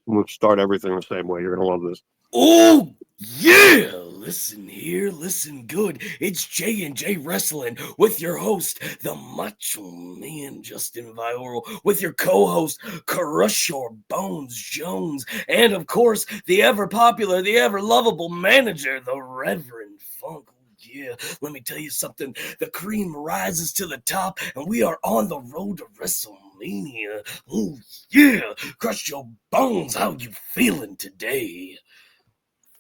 We'll start everything the same way. You're gonna love this. Oh yeah! Listen here, listen good. It's J&J Wrestling with your host, the Macho Man Justin Vioro, with your co-host, Crush Your Bones Jones, and of course, the ever popular, the ever lovable manager, the Reverend Funk. Yeah, let me tell you something. The cream rises to the top, and we are on the road to WrestleMania. Oh yeah! Crush your bones. How you feeling today?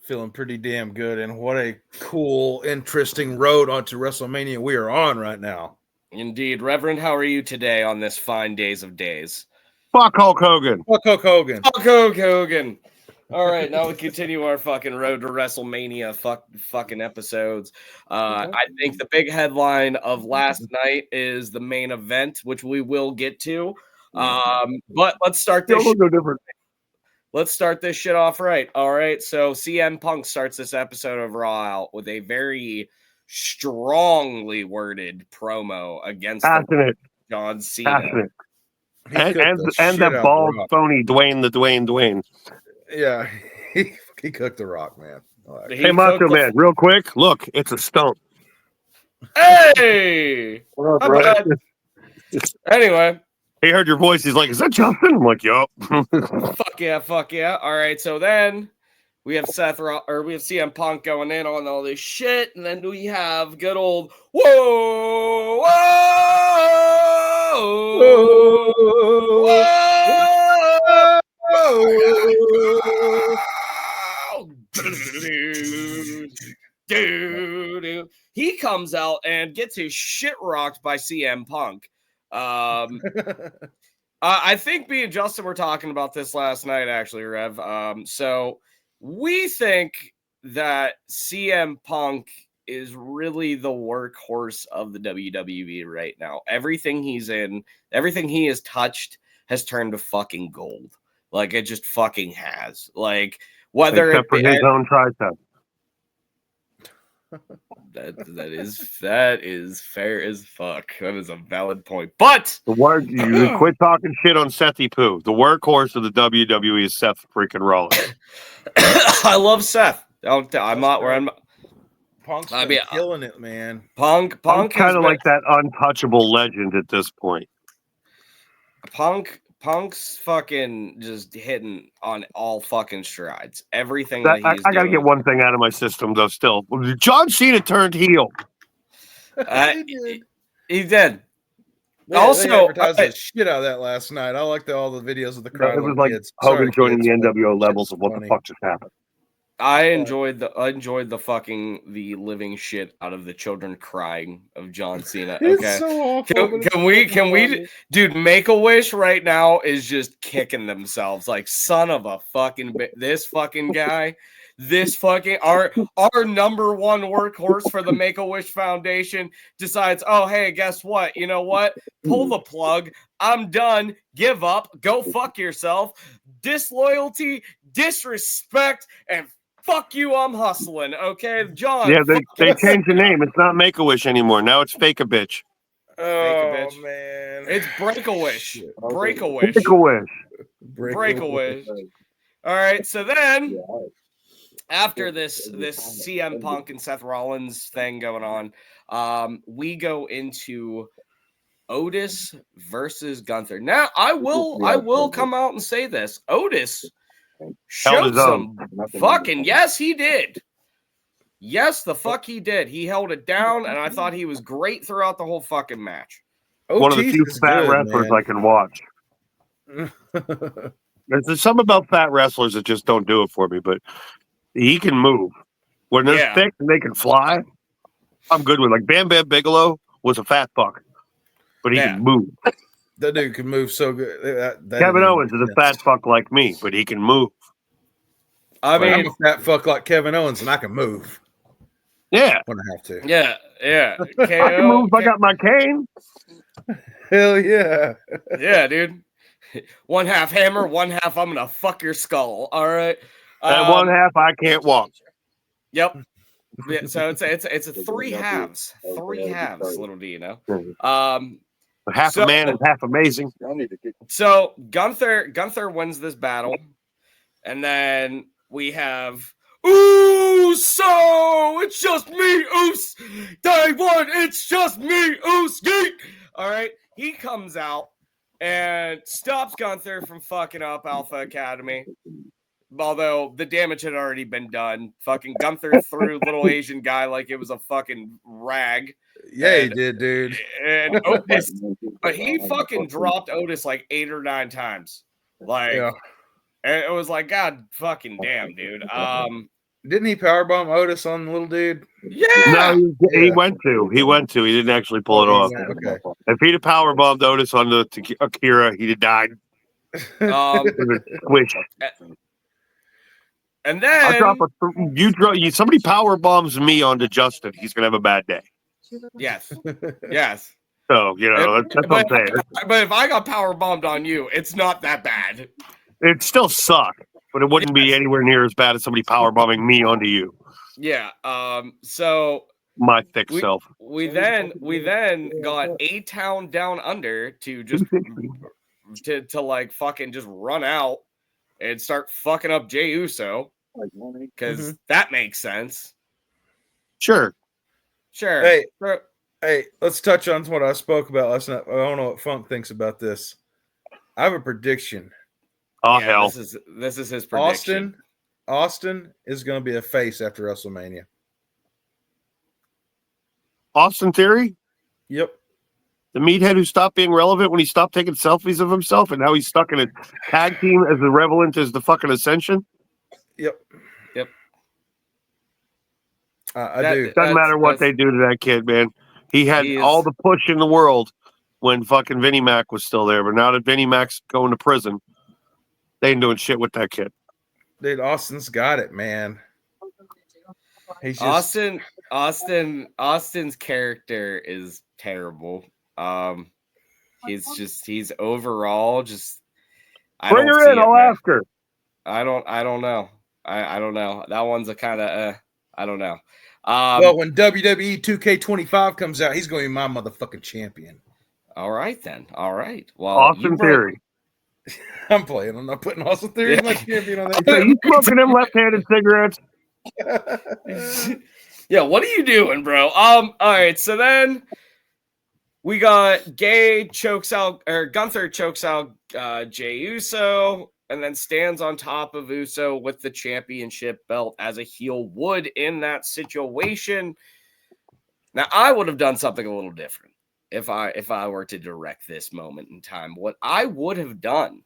Feeling pretty damn good, and what a cool, interesting road onto WrestleMania we are on right now. Indeed. Reverend, how are you today on this fine days of days? Fuck Hulk Hogan. Fuck Hulk Hogan. Fuck Hulk Hogan. All right, now we continue our fucking road to WrestleMania fucking episodes. I think the big headline of last night is the main event, which we will get to. But let's start this. No different. Let's start this shit off right. All right, so CM Punk starts this episode of Raw out with a very strongly worded promo against John Cena. Passionate. And that bald, phony Dwayne. Yeah, he cooked the Rock, man. Hey, Macho Man, real quick, look, it's a stump. Hey! Anyway. He heard your voice. He's like, is that Justin? I'm like, yup. Fuck yeah. All right, so then we have CM Punk going in on all this shit, and then we have good old whoa, dude. He comes out and gets his shit rocked by CM Punk. I think me and Justin were talking about this last night, actually, Rev. So we think that CM Punk is really the workhorse of the WWE right now. Everything he's in, everything he has touched has turned to fucking gold. Like, it just fucking has. Like, whether except for his own tricep. That is fair as fuck. That is a valid point. But you quit talking shit on Sethy Poo. The workhorse of the WWE is Seth freaking Rollins. I love Seth. I'm not where I'm. Punk's killing it, man. Punk kind of like that untouchable legend at this point. Punk's fucking just hitting on all fucking strides. Everything I got to get one thing out of my system, though, still. John Cena turned heel. He did. They advertised the shit out of that last night. I liked all the videos of the crowd. It was like kids. Hogan joining the NWO levels of what the fuck just happened. I enjoyed the living shit out of the children crying of John Cena. Okay, it's so awful, can we, dude? Make-A-Wish right now is just kicking themselves like son of a fucking this fucking guy. This fucking our number one workhorse for the Make-A-Wish Foundation decides, oh hey, guess what? You know what? Pull the plug. I'm done. Give up. Go fuck yourself. Disloyalty, disrespect, and fuck you, I'm hustling, okay? John. Yeah, they changed the name. It's not Make-A-Wish anymore. Now it's Fake-A-Bitch. Oh, man. It's Break-A-Wish. Break-A-Wish. All right, so then after this CM Punk and Seth Rollins thing going on, we go into Otis versus Gunther. Now, I will come out and say this. Otis showed some fucking, yes, he did. Yes, the fuck he did. He held it down, and I thought he was great throughout the whole fucking match. One of the few fat wrestlers I can watch. There's something about fat wrestlers that just don't do it for me, but he can move. When they're thick and they can fly, I'm good with it. Like Bam Bam Bigelow was a fat fuck, but he can move. That dude can move so good. Kevin Owens is a fat fuck like me, but he can move. I mean, I'm a fat fuck like Kevin Owens, and I can move. Yeah. When I have to. Yeah. I can move if I got my cane. Hell yeah. Yeah, dude. One half hammer, one half I'm going to fuck your skull. All right. And one half I can't walk. Yep. Yeah, so it's a three halves. Three halves, little do you know. Half a man and half amazing. So Gunther wins this battle. And then we have Uso! It's just me, Us! Day one, it's just me, Us! Geek! All right, he comes out and stops Gunther from fucking up Alpha Academy. Although the damage had already been done. Fucking Gunther threw little Asian guy like it was a fucking rag. Yeah, he did, dude. And Otis, but he fucking dropped Otis like 8 or 9 times. Like, Yeah. it was like, God fucking damn, dude. Didn't he powerbomb Otis on the little dude? Yeah. No, he went to. He didn't actually pull it off. Okay. If he'd have powerbombed Otis on the Akira, he'd have died. Squish. And then somebody power bombs me onto Justin, he's gonna have a bad day. Yes. So that's what I'm saying. But if I got power bombed on you, it's not that bad. It still suck, but it wouldn't be anywhere near as bad as somebody power bombing me onto you. Yeah. So my thick self. We then got A-Town Down Under to just to like fucking just run out and start fucking up Jey Uso, because that makes sense. Sure. Hey, let's touch on what I spoke about last night. I don't know what Funk thinks about this. I have a prediction. Oh, yeah, hell. This is his prediction. Austin is going to be a face after WrestleMania. Austin Theory? Yep. The meathead who stopped being relevant when he stopped taking selfies of himself, and now he's stuck in a tag team as irrelevant as the fucking Ascension? Yep. I do. Doesn't matter what they do to that kid, man. He had all the push in the world when fucking Vinnie Mac was still there, but now that Vinnie Mac's going to prison, they ain't doing shit with that kid. Dude, Austin's got it, man. He's just... Austin's character is terrible. He's overall just. Bring her in. I'll ask her. I don't know. I don't know. That one's a kind of I don't know. Well, when WWE 2K25 comes out, he's going to be my motherfucking champion. All right then. All right. Well, Austin Theory. I'm playing. I'm not putting Austin Theory as my champion on that. You smoking them left-handed cigarettes? Yeah. What are you doing, bro? All right. So then we got Gunther chokes out Jey Uso, and then stands on top of Uso with the championship belt as a heel would in that situation. Now, I would have done something a little different if I were to direct this moment in time. What I would have done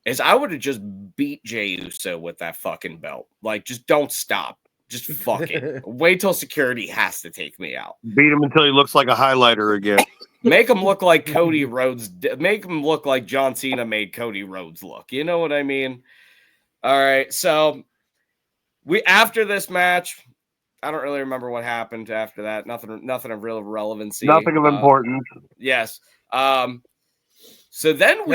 is I would have just beat Jey Uso with that fucking belt. Like, just don't stop. Just fuck it. Wait till security has to take me out. Beat him until he looks like a highlighter again. Make him look like Cody Rhodes. Make him look like John Cena made Cody Rhodes look. You know what I mean? All right. So after this match, I don't really remember what happened after that. Nothing of real relevancy. Nothing of importance. Yes. So then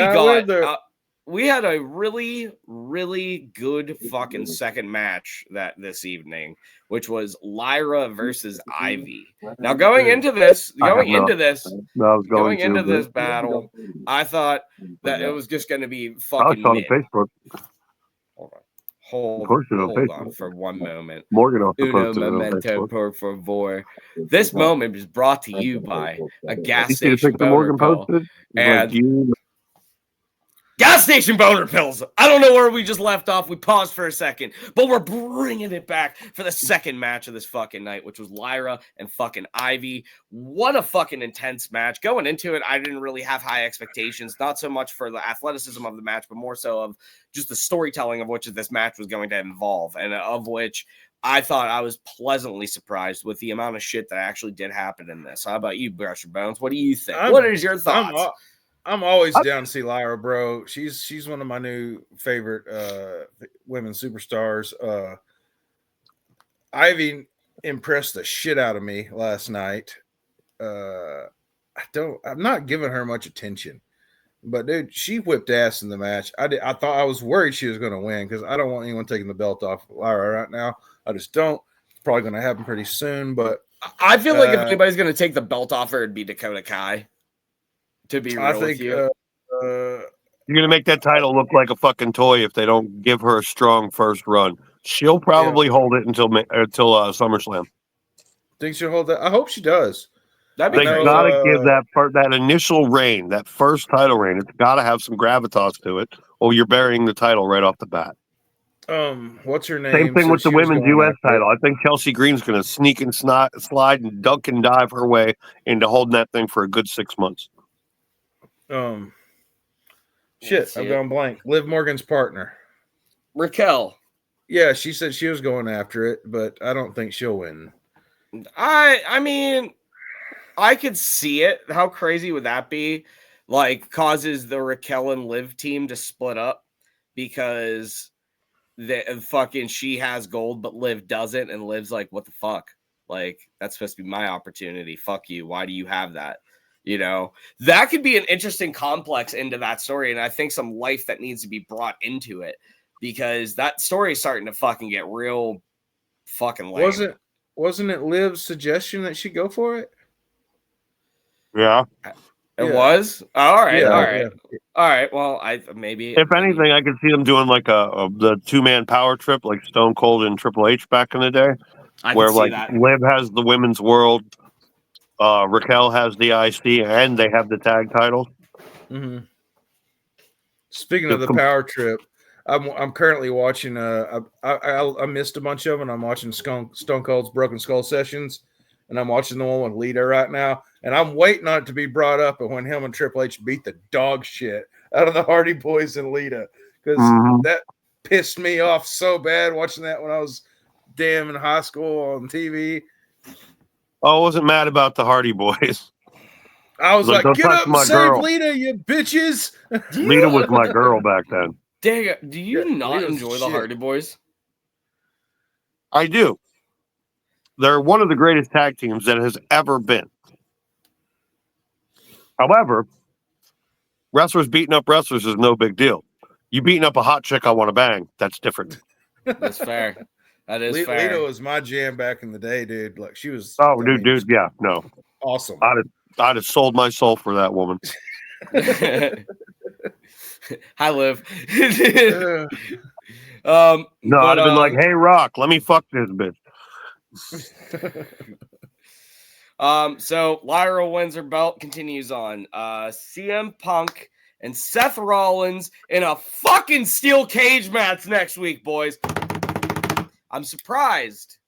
we had a really, really good fucking second match this evening, which was Lyra versus Ivy. Now, going into this battle, I thought that it was just going to be fucking mid. Facebook. Hold on for one moment. Morgan also Uno posted momento, por favor. This moment is brought to you by a gas station boner pill. And gas station boner pills. I don't know where we just left off. We paused for a second, but we're bringing it back for the second match of this fucking night, which was Lyra and fucking Ivy. What a fucking intense match. Going into it, I didn't really have high expectations, not so much for the athleticism of the match, but more so of just the storytelling of which this match was going to involve, and of which I thought I was pleasantly surprised with the amount of shit that actually did happen in this. How about you, Brush Your Bones? What do you think? What is your thoughts? I'm always down to see Lyra, bro. She's one of my new favorite women superstars. Ivy impressed the shit out of me last night. I'm not giving her much attention, but dude, she whipped ass in the match. I thought I was worried she was going to win because I don't want anyone taking the belt off Lyra right now. I just don't. It's probably going to happen pretty soon, but I feel like if anybody's going to take the belt off her, it'd be Dakota Kai. To be real with you, You're gonna make that title look like a fucking toy if they don't give her a strong first run. She'll probably hold it until SummerSlam. Think she'll hold that? I hope she does. That'd They be crazy. gotta give that initial reign, that first title reign. It's gotta have some gravitas to it, or you're burying the title right off the bat. What's her name? Same thing with the women's U.S. title. I think Chelsea Green's going to sneak and slide and duck and dive her way into holding that thing for a good 6 months. Shit, I've gone blank. Liv Morgan's partner, Raquel. Yeah, she said she was going after it, but I don't think she'll win. I mean, I could see it. How crazy would that be? Like, causes the Raquel and Liv team to split up because she has gold, but Liv doesn't, and Liv's like, what the fuck? Like, that's supposed to be my opportunity. Fuck you. Why do you have that? You know, that could be an interesting complex into that story, and I think some life that needs to be brought into it because that story is starting to fucking get real fucking lame. Wasn't it Liv's suggestion that she go for it? Yeah. It was? All right. Yeah. All right. Well, maybe. If anything, I could see them doing like the 2-man power trip, like Stone Cold and Triple H back in the day, where like Liv has the women's world, Raquel has the IC, and they have the tag titles. Mm-hmm. Speaking of the power trip, I'm currently watching. I missed a bunch of them. I'm watching Stone Cold's Broken Skull Sessions, and I'm watching the one with Lita right now. And I'm waiting on it to be brought up. And when him and Triple H beat the dog shit out of the Hardy Boys and Lita, because that pissed me off so bad watching that when I was damn in high school on TV. Oh, I wasn't mad about the Hardy Boys. I was like, get up and save Lita, you bitches. Lita was my girl back then. Dang, do you not enjoy the Hardy Boys? I do. They're one of the greatest tag teams that has ever been. However, wrestlers beating up wrestlers is no big deal. You beating up a hot chick I want to bang, that's different. That's fair. That is fair. Lita was my jam back in the day, dude. Like she was. Dude, yeah, no. Awesome. I'd have sold my soul for that woman. Hi, Liv. No, I'd have been like, hey, Rock, let me fuck this bitch. So Lyra wins her belt, continues on. CM Punk and Seth Rollins in a fucking steel cage match next week, boys. I'm surprised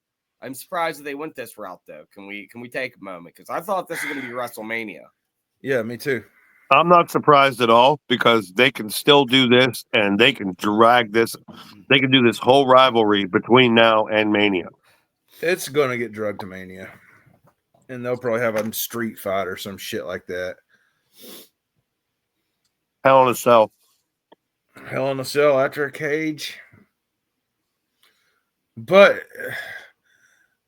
that they went this route, though. Can we take a moment? Because I thought this was going to be WrestleMania. Yeah, me too. I'm not surprised at all because they can still do this and they can drag this. They can do this whole rivalry between now and Mania. It's going to get drugged to Mania. And they'll probably have a street fight or some shit like that. Hell in a Cell. Hell in a Cell after a cage. But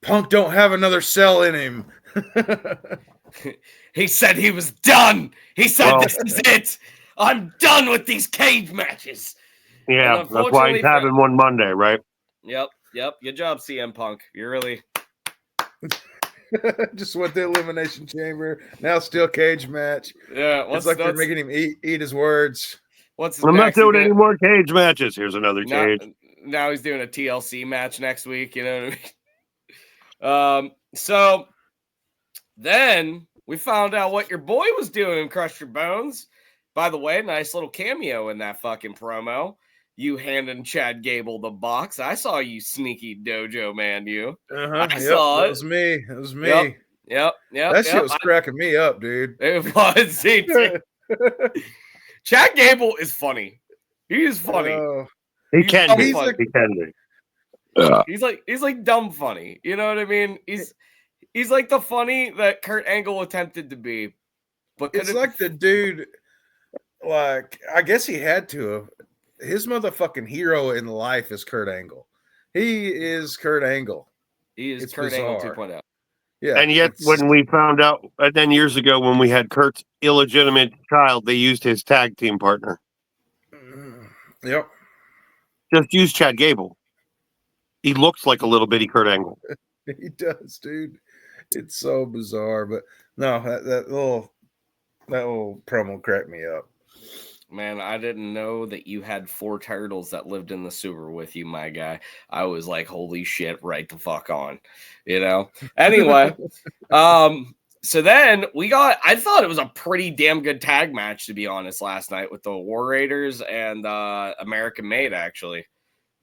Punk don't have another cell in him. He said he was done. He said, this is it. I'm done with these cage matches. Yeah, that's why he's having one Monday, right? Yep. Good job, CM Punk. You're really... Just went the Elimination Chamber. Now still cage match. Yeah, it's like they're making him eat his words. I'm not doing any more cage matches. Here's another cage. Now he's doing a TLC match next week. You know what I mean? So then we found out what your boy was doing in Crush Your Bones. By the way, nice little cameo in that fucking promo. You handing Chad Gable the box. I saw you, sneaky dojo man. You. I saw it. It was me. It was me. Yep. That shit was cracking me up, dude. It was. Chad Gable is funny. He is funny. He can be. He can be. Yeah. He's like dumb funny. You know what I mean? He's like the funny that Kurt Angle attempted to be. But it's like the dude. Like I guess he had to have. His motherfucking hero in life is Kurt Angle. He is Kurt Angle. He is Kurt Angle 2.0. Yeah. And yet when we found out 10 years ago when we had Kurt's illegitimate child, they used his tag team partner. Yep. Just use Chad Gable. He looks like a little bitty Kurt Angle. He does, dude. It's so bizarre. But no, that little promo cracked me up. Man, I didn't know that you had 4 turtles that lived in the sewer with you, my guy. I was like, holy shit, right the fuck on. Anyway, so then I thought it was a pretty damn good tag match, to be honest, last night with the War Raiders and American Made, actually.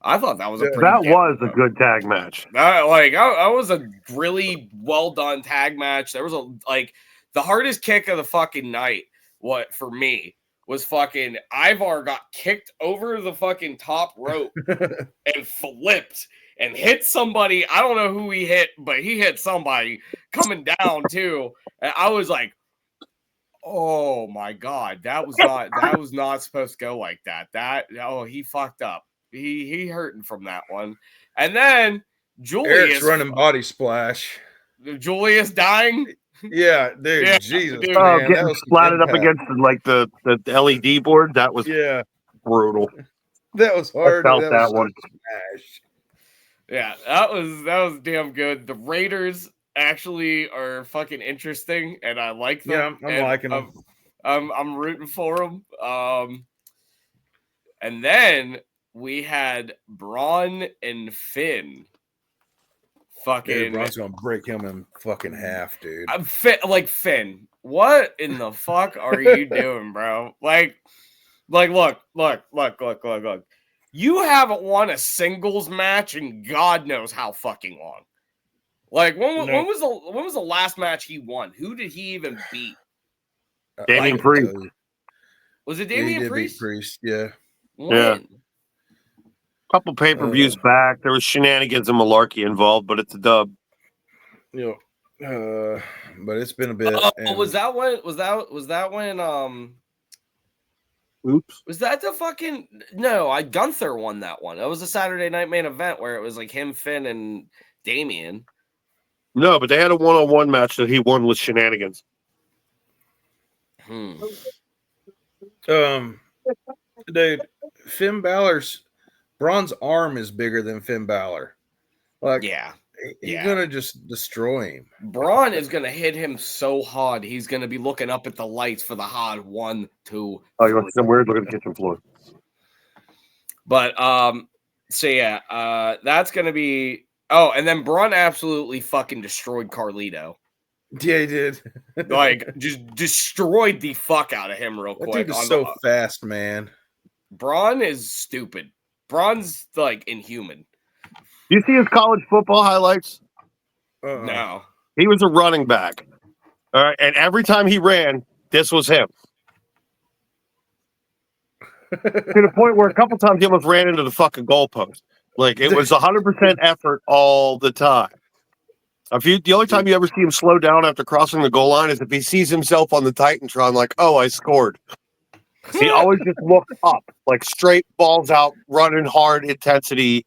I thought that was a pretty a good tag match. That was a really well done tag match. There was the hardest kick of the fucking night. What for me was fucking Ivar got kicked over the fucking top rope and flipped and hit somebody. I don't know who he hit, but he hit somebody coming down too. And I was like, oh my god, that was not supposed to go like that. He fucked up. He hurting from that one. And then Julius Eric's running body splash. Julius dying. Yeah, dude, Yeah, Jesus, dude. man, getting that was splatted up against the LED board. That was brutal. That was hard. I felt that one. Smash. Yeah, that was damn good. The Raiders actually are fucking interesting, and I like them. Yeah, I'm liking them. I'm rooting for them. And then we had Braun and Finn. Fucking Braun's gonna break him in fucking half, dude. I'm Finn. What in the fuck are you doing, bro? Look. You haven't won a singles match in God knows how fucking long. When was the last match he won? Who did he even beat? Damian Priest. Was it Damian Priest? Priest, yeah. When? Yeah. Couple pay-per-views back, there was shenanigans and malarkey involved, but it's a dub. Yeah. But it's been a bit. Was that when? Oops. Was that the fucking Gunther won that one. It was a Saturday night main event where it was like him, Finn, and Damian. No, but they had a one-on-one match that he won with shenanigans. Dude, Finn Balor's Braun's arm is bigger than Finn Balor. He's gonna just destroy him. Braun is gonna hit him so hard. He's gonna be looking up at the lights for the hard 1, 2. Oh, you want some weird look at the kitchen floor. But that's gonna be. Oh, and then Braun absolutely fucking destroyed Carlito. Yeah, he did. Just destroyed the fuck out of him real quick. That dude is so fast, man. Braun is stupid. Braun's inhuman. You see his college football highlights? No. He was a running back. All right, and every time he ran, this was him. To the point where a couple times he almost ran into the fucking goalpost. It was 100% effort all the time. The only time you ever see him slow down after crossing the goal line is if he sees himself on the Titantron, oh, I scored. He always just looked up, straight balls out, running hard intensity,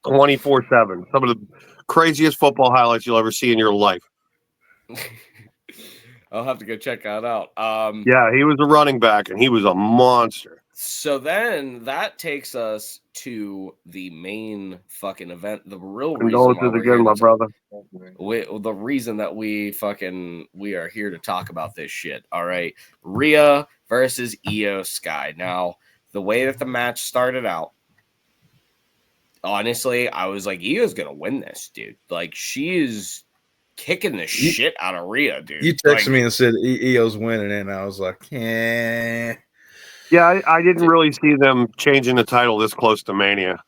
24/7. Some of the craziest football highlights you'll ever see in your life. I'll have to go check that out. Yeah, he was a running back, and he was a monster. So then that takes us to the main fucking event. The real reason Condolences again, my brother. The reason that we are here to talk about this shit. All right, Rhea versus Io Sky. Now, the way that the match started out, honestly, I was like, Io's gonna win this, dude. She is kicking the shit out of Rhea, dude. You texted me and said Io's winning, and I was like, eh. Yeah, I didn't really see them changing the title this close to Mania.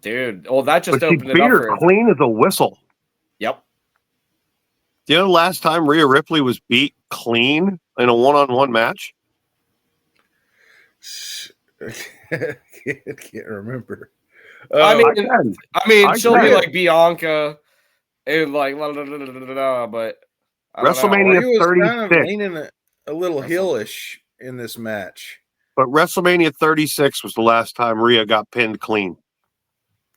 Dude, well, that just opened it up. Beat her clean as a whistle. Yep. Do you know the last time Rhea Ripley was beat clean in a one-on-one match? I can't remember. I mean, she'll be like Bianca and but WrestleMania 36 leaning a little heelish in this match. But WrestleMania 36 was the last time Rhea got pinned clean.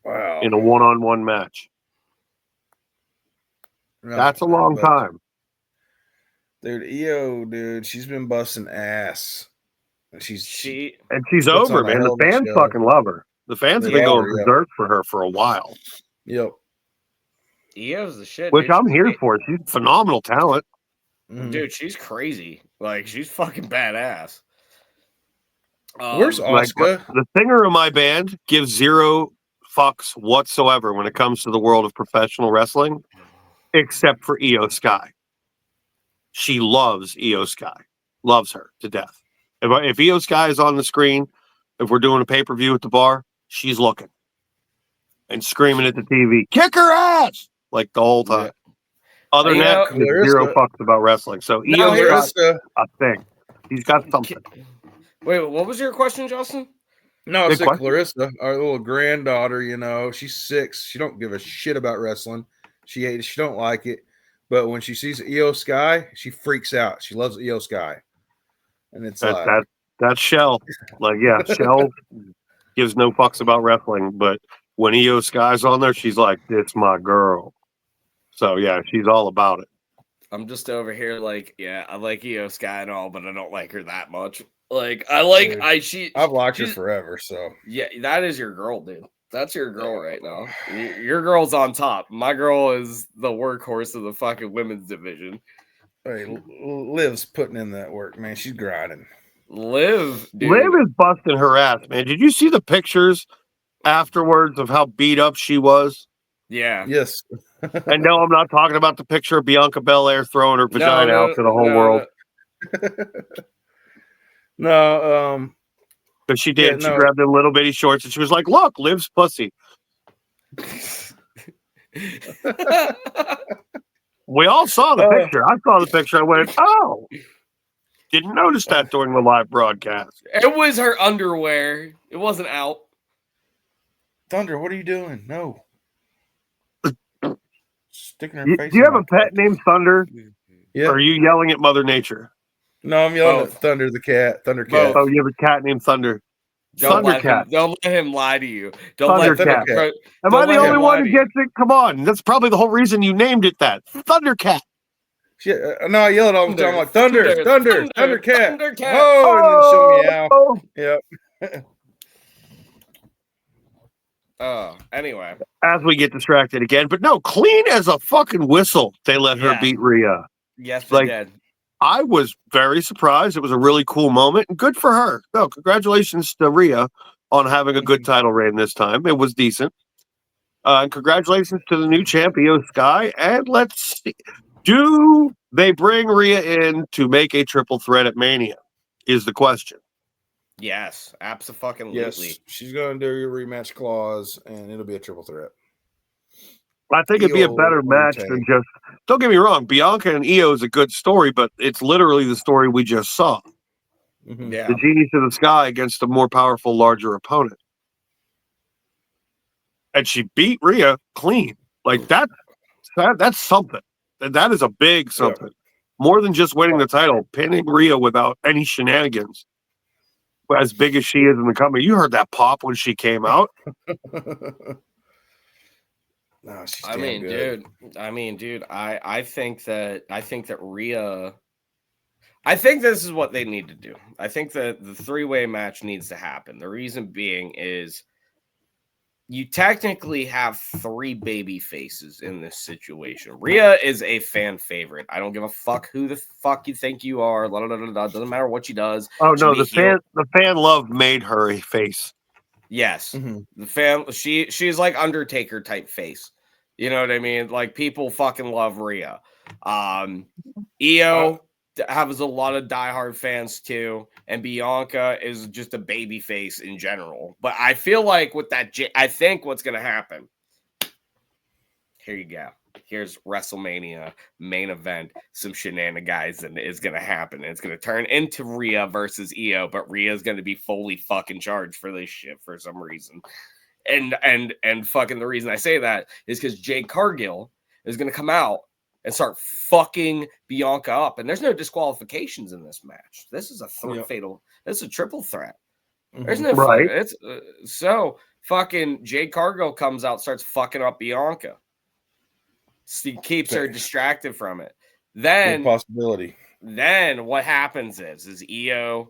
Wow. In a one-on-one match. No, that's a long time. Dude, Io, dude, she's been busting ass. She's over, man. The fans fucking love her. The fans have been going berserk for her for a while. Yep. Io's the shit. Which I'm here for. She's phenomenal talent. Dude, she's crazy. She's fucking badass. Where's Like, Asuka? the singer of my band gives zero fucks whatsoever when it comes to the world of professional wrestling, except for Io Sky. She loves Io Sky, loves her to death. If Io Sky is on the screen, if we're doing a pay-per-view at the bar, she's looking and screaming at the TV, kick her ass, like the whole time. Yeah. Other than that, she has zero fucks about wrestling. So Io's got a thing. He's got something. Wait, what was your question, Justin? No, I said Clarissa, our little granddaughter, she's 6. She don't give a shit about wrestling. She hates it. She don't like it. But when she sees Io Sky, she freaks out. She loves Io Sky. And it's that's Shell. Like, yeah, Shell gives no fucks about wrestling. But when Io Sky's on there, she's like, it's my girl. So, yeah, she's all about it. I'm just over here like, yeah, I like Io Sky and all, but I don't like her that much. Like, I've liked her forever, so. Yeah, that is your girl, dude. That's your girl right now. Your girl's on top. My girl is the workhorse of the fucking women's division. Hey, Liv's putting in that work, man. She's grinding. Liv is busting her ass, man. Did you see the pictures afterwards of how beat up she was? Yeah. Yes. And no, I'm not talking about the picture of Bianca Belair throwing her vagina out to the whole world. No, but she did. She grabbed them little bitty shorts and she was like, "Look, Liv's pussy." We all saw the picture. I saw the picture. I went, "Oh, didn't notice that during the live broadcast." It was her underwear. It wasn't out. Thunder, what are you doing? No. Sticking her face. Do you have a pet named Thunder? Yeah. Or are you yelling at Mother Nature? No, I'm yelling at Thunder the cat. Thundercat. Oh, you have a cat named Thunder. Don't let him lie to you. Don't Thundercat. Am I the only one who gets it? Come on. That's probably the whole reason you named it that. Thundercat. No, I yell it all the time. I'm like, Thundercat. Thundercat. Oh, and then she'll meow. Yep. Anyway. As we get distracted again. But no, clean as a fucking whistle, they let her beat Rhea. Yes, they did. I was very surprised. It was a really cool moment, and good for her. No, congratulations to Rhea on having a good title reign this time. It was decent. And congratulations to the new champ, Io Sky. And let's see. Do they bring Rhea in to make a triple threat at Mania? Is the question. Yes, absolutely. Yes, she's going to do a rematch clause, and it'll be a triple threat. I think it'd be a better match than just. Don't get me wrong, Bianca and Io is a good story, but it's literally the story we just saw. Mm-hmm. Yeah. The genius of the sky against a more powerful, larger opponent. And she beat Rhea clean. Like that's something. That is a big something. Yeah. More than just winning the title, pinning Rhea without any shenanigans. As big as she is in the company. You heard that pop when she came out. No, she's I mean, dude, I think that Rhea. I think this is what they need to do. I think that the 3-way match needs to happen. The reason being is you technically have 3 baby faces in this situation. Rhea is a fan favorite. I don't give a fuck who the fuck you think you are. Doesn't matter what she does. Oh no, the fan love made her a face. Yes. Mm-hmm. The fan she's like Undertaker type face. You know what I mean? Like people fucking love Rhea. Io has a lot of diehard fans too, and Bianca is just a baby face in general. But I feel like with that, I think what's gonna happen. Here you go. Here's WrestleMania main event. Some shenanigans and is gonna happen. It's gonna turn into Rhea versus Io, but Rhea's gonna be fully fucking charged for this shit for some reason. And fucking the reason I say that is because Jade Cargill is gonna come out and start fucking Bianca up. And there's no disqualifications in this match. This is a fatal. This is a triple threat. There's no right. It's so fucking Jade Cargill comes out, starts fucking up Bianca. She keeps her distracted from it. Then possibility. Then what happens is Io,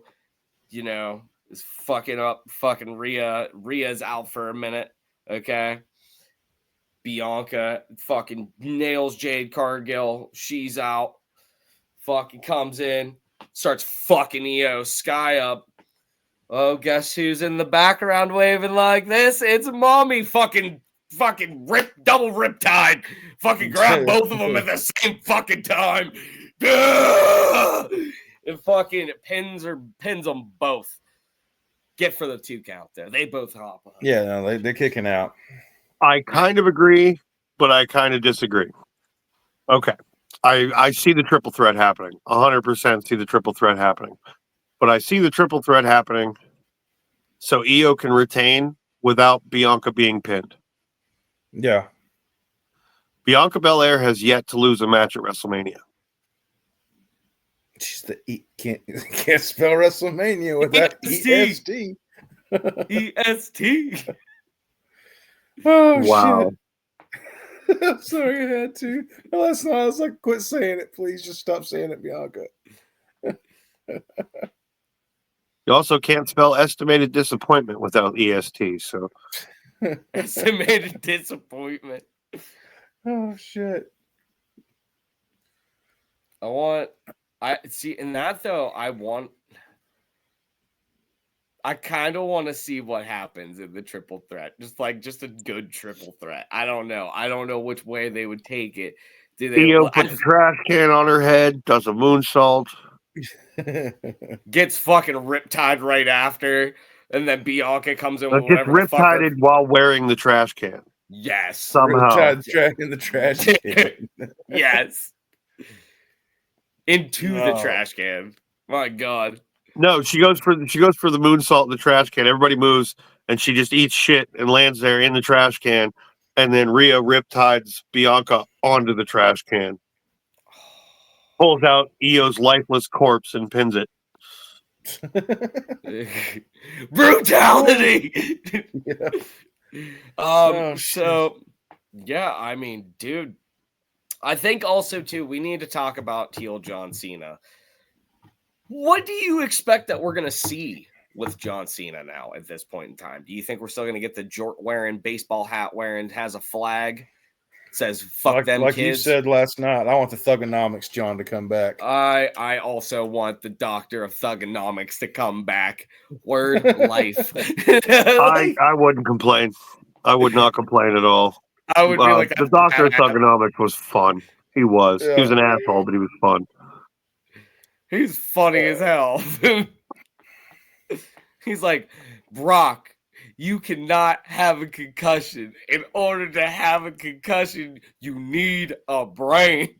is fucking up fucking Rhea. Rhea's out for a minute. Okay. Bianca fucking nails Jade Cargill. She's out. Fucking comes in, starts fucking Io Sky up. Oh, guess who's in the background waving like this? It's mommy fucking double riptide. Fucking grab both of them at the same fucking time. It fucking pins them both. Get for the 2 count there. They both hop on. Yeah, no, they're kicking out. I kind of agree, but I kind of disagree. Okay. I see the triple threat happening. 100% see the triple threat happening. But I see the triple threat happening so Io can retain without Bianca being pinned. Yeah. Bianca Belair has yet to lose a match at WrestleMania. She's can't spell WrestleMania without EST. EST. Oh, wow. Shit. I'm sorry I had to. No, that's not. I was like, quit saying it, please. Just stop saying it, Bianca. You also can't spell estimated disappointment without EST. So estimated disappointment. Oh shit. I see in that though, I kind of want to see what happens in the triple threat. Just a good triple threat. I don't know which way they would take it. Do they Io puts a trash can on her head, does a moonsault, gets fucking riptide right after, and then Bianca comes in with gets riptided while wearing the trash can. Yes, somehow in the trash can. Yes, into the trash can. My God. No, she goes for the moonsault in the trash can. Everybody moves, and she just eats shit and lands there in the trash can. And then Rhea riptides Bianca onto the trash can, pulls out Io's lifeless corpse and pins it. Brutality. Yeah. So yeah, I mean, dude, I think also too we need to talk about heel John Cena. What do you expect that we're gonna see with John Cena now at this point in time? Do you think we're still gonna get the jort wearing, baseball hat wearing, has a flag, says "fuck them like kids"? You said last night, I want the Thugonomics John to come back. I also want the Doctor of Thugonomics to come back. Word life. I wouldn't complain. I would not complain at all. I would be like the Doctor of Thugonomics was fun. He was. Yeah. He was an asshole, but he was fun. He's funny as hell. He's like, Brock, you cannot have a concussion. In order to have a concussion, you need a brain.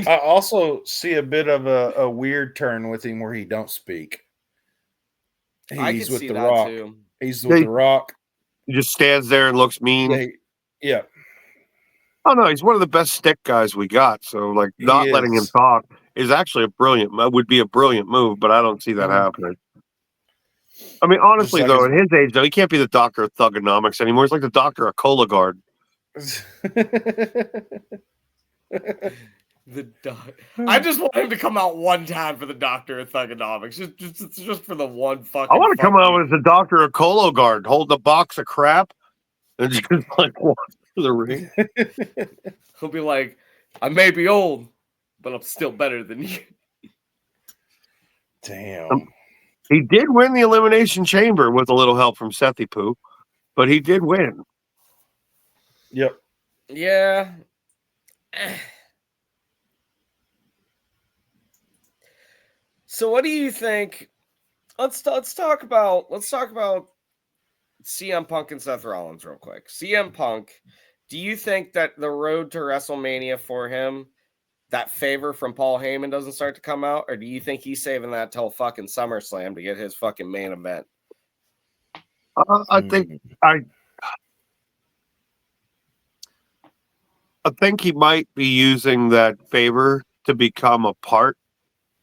I also see a bit of a weird turn with him where he don't speak. He's with The Rock. Too. He's with The Rock. He just stands there and looks mean. Yeah. Oh no, he's one of the best stick guys we got. So like, not letting him talk is actually would be a brilliant move, but I don't see that happening. I mean, honestly, though, at his age, though, he can't be the Doctor of Thugonomics anymore. He's like the Doctor of Cologuard. I just want him to come out one time for the Doctor of Thugonomics, just for the one fucking. I want to come out as the Doctor of Cologuard, holding a box of crap, and just like walk to the ring. He'll be like, "I may be old, but I'm still better than you." Damn. He did win the Elimination Chamber with a little help from Sethy Poo, but he did win. Yep. Yeah. So what do you think? Let's talk about CM Punk and Seth Rollins real quick. CM Punk, do you think that the road to WrestleMania for him, that favor from Paul Heyman doesn't start to come out, or do you think he's saving that till fucking SummerSlam to get his fucking main event? I think he might be using that favor to become a part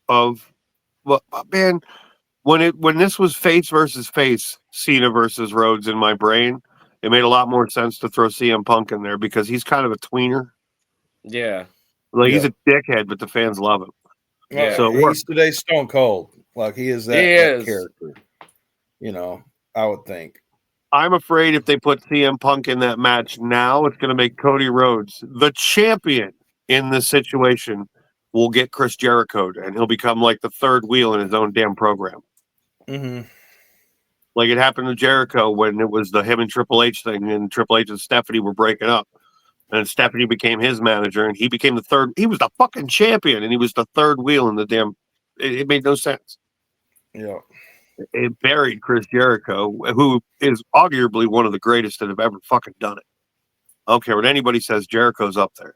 of. Well, man, when this was face versus face, Cena versus Rhodes in my brain, it made a lot more sense to throw CM Punk in there because he's kind of a tweener. Yeah. Like he's a dickhead, but the fans love him. Yeah, so he's today's Stone Cold. Like he is that character. You know, I would think. I'm afraid if they put CM Punk in that match now, it's going to make Cody Rhodes the champion in this situation. Will get Chris Jericho, and he'll become like the third wheel in his own damn program. Mm-hmm. Like it happened to Jericho when it was the him and Triple H thing, and Triple H and Stephanie were breaking up. And Stephanie became his manager, and he became the third. He was the fucking champion, and he was the third wheel in the damn. It made no sense. Yeah. It buried Chris Jericho, who is arguably one of the greatest that have ever fucking done it. I don't care what anybody says, Jericho's up there.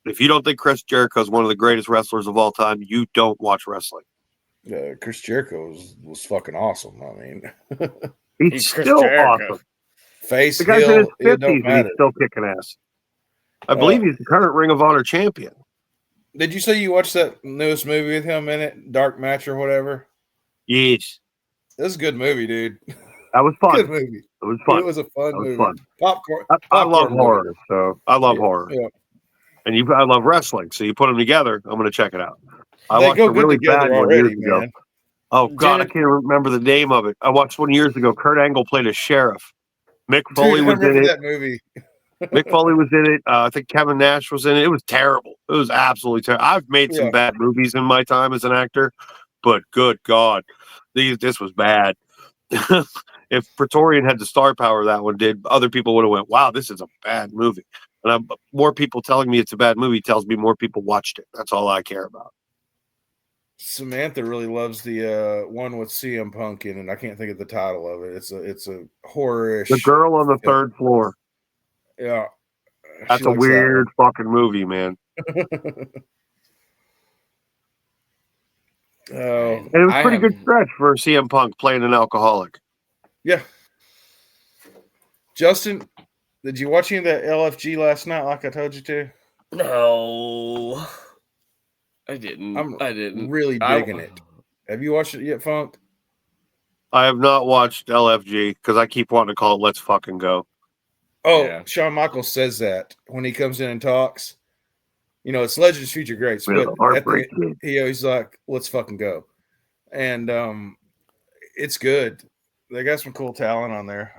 If you don't think Chris Jericho is one of the greatest wrestlers of all time, you don't watch wrestling. Yeah, Chris Jericho was fucking awesome. I mean, he's still awesome. Face, the guy's heel, in his it don't 50s and matter. he's still kicking ass. I believe he's the current Ring of Honor champion. Did you say you watched that newest movie with him in it, Dark Match or whatever? Yes. This is a good movie, dude. That was fun. Good movie. It was fun. It was a fun movie. Fun. Popcorn. I love horror, so I love horror. Yeah. And I love wrestling, so you put them together, I'm going to check it out. I They watched go a really good together bad one already, years ago. man. Oh, God, I can't remember the name of it. I watched one years ago. Kurt Angle played a sheriff. Mick Foley was in it. That movie. Mick Foley was in it. I think Kevin Nash was in it. It was terrible. It was absolutely terrible. I've made some bad movies in my time as an actor, but good God, this was bad. If Praetorian had the star power that one did, other people would have went, wow, this is a bad movie. And more people telling me it's a bad movie tells me more people watched it. That's all I care about. Samantha really loves the one with CM Punk in it. I can't think of the title of it. It's a horror-ish. The Girl on the Third Floor. Yeah. That's a weird fucking movie, man. And it was a pretty good stretch for CM Punk playing an alcoholic. Yeah. Justin, did you watch any of that LFG last night like I told you to? No. I didn't. I didn't. Really digging it. Have you watched it yet, Funk? I have not watched LFG because I keep wanting to call it Let's Fucking Go. Oh, yeah. Shawn Michaels says that when he comes in and talks. You know, it's Legends Future Greats, but he's like, let's fucking go. And it's good. They got some cool talent on there.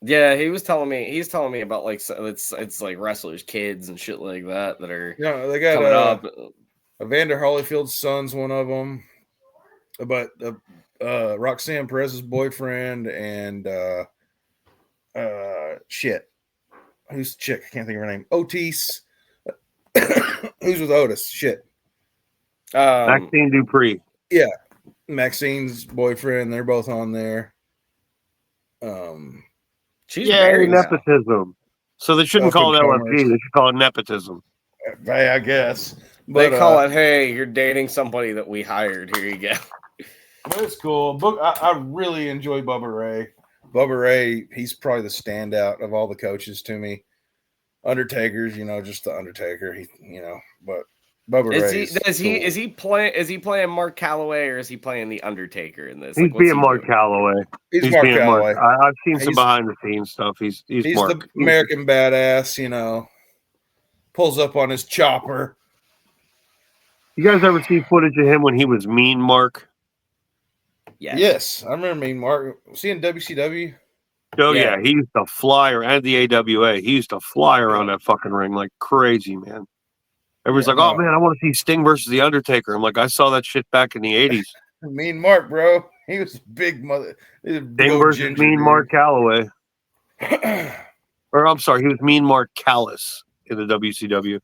Yeah, he's telling me about like it's like wrestlers' kids and shit like that are they got coming up. Evander Holyfield's son's one of them, but Roxanne Perez's boyfriend and who's the chick? I can't think of her name. Otis. Who's with Otis? Shit. Maxine Dupree. Yeah. Maxine's boyfriend. They're both on there. She's married nepotism. Now. So they shouldn't call it LFG. They should call it nepotism. I guess. But, they call it, hey, you're dating somebody that we hired. Here you go. That's cool. I really enjoy Bubba Ray. Bubba Ray, he's probably the standout of all the coaches to me. Undertaker's, just the Undertaker. But Bubba Ray. Is he playing Mark Calloway or is he playing the Undertaker in this? He's being Mark Calloway. He's Mark Calloway. I've seen some behind the scenes stuff. He's Mark. The American badass. Pulls up on his chopper. You guys ever see footage of him when he was Mean Mark? Yes, I remember Mean Mark. Was he in WCW? Oh, yeah. He used to fly and the AWA. He used to fly around that fucking ring like crazy, man. Everybody's like, oh, man, I want to see Sting versus The Undertaker. I'm like, I saw that shit back in the 80s. Mean Mark, bro. He was a big mother. Sting versus Mean Mark Calloway. Or, I'm sorry, he was Mean Mark Callis in the WCW.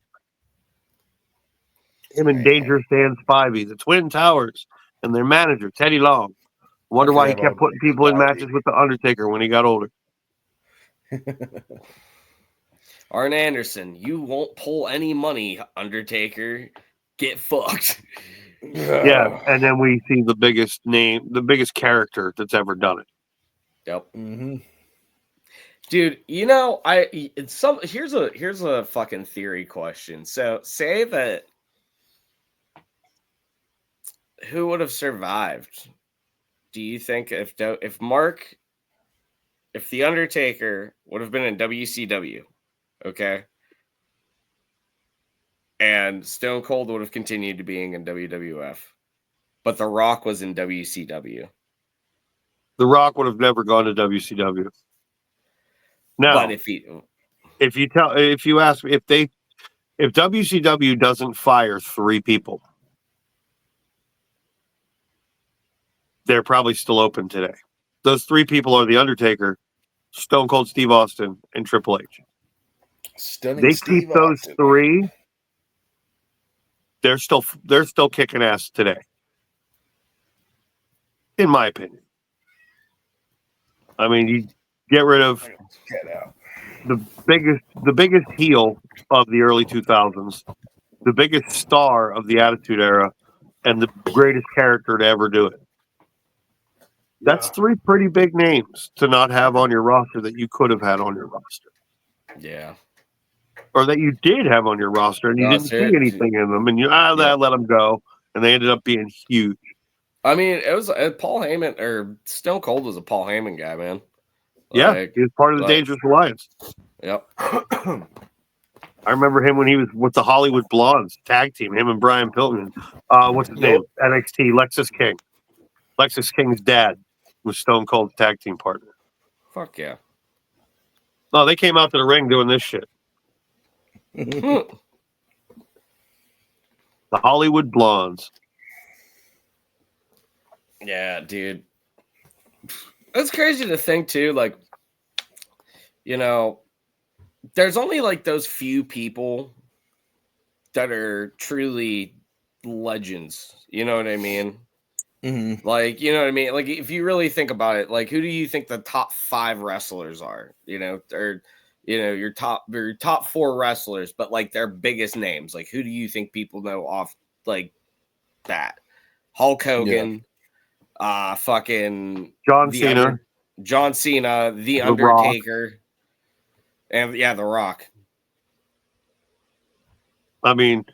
Him and Dangerous Dan Spivey, the Twin Towers, and their manager, Teddy Long. Wonder why he kept putting people in matches with The Undertaker when he got older. Arn Anderson, you won't pull any money, Undertaker. Get fucked. Yeah, and then we see the biggest character that's ever done it. Yep. Mm-hmm. Dude, here's a fucking theory question. So say that who would have survived? Do you think if The Undertaker would have been in WCW, okay, and Stone Cold would have continued to being in WWF, but The Rock was in WCW? The Rock would have never gone to WCW. No, but if you ask me if WCW doesn't fire 3 people, they're probably still open today. Those three people are The Undertaker, Stone Cold Steve Austin, and Triple H. Stunning They Steve keep those Austin. three. They're still kicking ass today, in my opinion. I mean, you get rid of the biggest heel of the early 2000s, the biggest star of the Attitude Era, and the greatest character to ever do it. That's three pretty big names to not have on your roster that you could have had on your roster. Yeah. Or that you did have on your roster and you didn't see anything in them, and you let them go, and they ended up being huge. I mean, it was Paul Heyman, or Stone Cold was a Paul Heyman guy, man. Yeah, he was part of the Dangerous Alliance. Yep. I remember him when he was with the Hollywood Blondes tag team, him and Brian Pillman. What's his name? NXT, Lexus King. Lexus King's dad was Stone Cold's tag team partner. Fuck yeah. No, they came out to the ring doing this shit. The Hollywood Blondes. Yeah, dude. It's crazy to think too, like, you know, there's only like those few people that are truly legends. You know what I mean? Mm-hmm. Like, you know what I mean? Like, if you really think about it, like, who do you think the top 5 wrestlers are? You know, or your top 4 wrestlers, but like their biggest names. Like, who do you think people know off like that? Hulk Hogan, fucking John Cena, The Undertaker, and The Rock. I mean,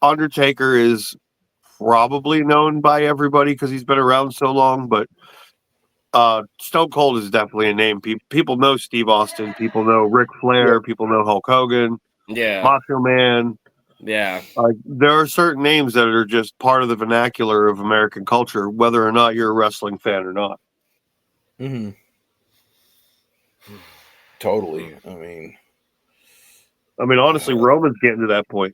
Undertaker is probably known by everybody because he's been around so long, but Stone Cold is definitely a name. People know Steve Austin. People know Ric Flair. People know Hulk Hogan. Yeah. Macho Man. Yeah. There are certain names that are just part of the vernacular of American culture, whether or not you're a wrestling fan or not. Mm-hmm. Totally. I mean, honestly, Roman's getting to that point.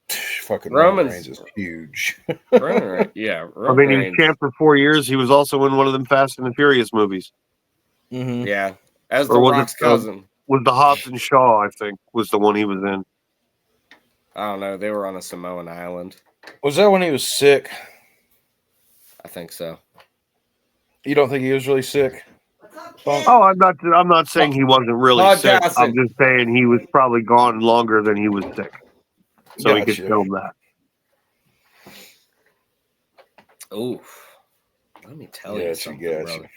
Fucking Roman Reigns is huge. Roman he was champ for 4 years. He was also in one of them Fast and the Furious movies. Mm-hmm. Yeah, as The Rock's cousin. Was the Hobbs and Shaw, I think, was the one he was in. I don't know. They were on a Samoan island. Was that when he was sick? I think so. You don't think he was really sick? Oh, I'm not saying he wasn't really sick. I'm just saying he was probably gone longer than he was sick. So he could film that. Ooh. Let me tell you something, brother.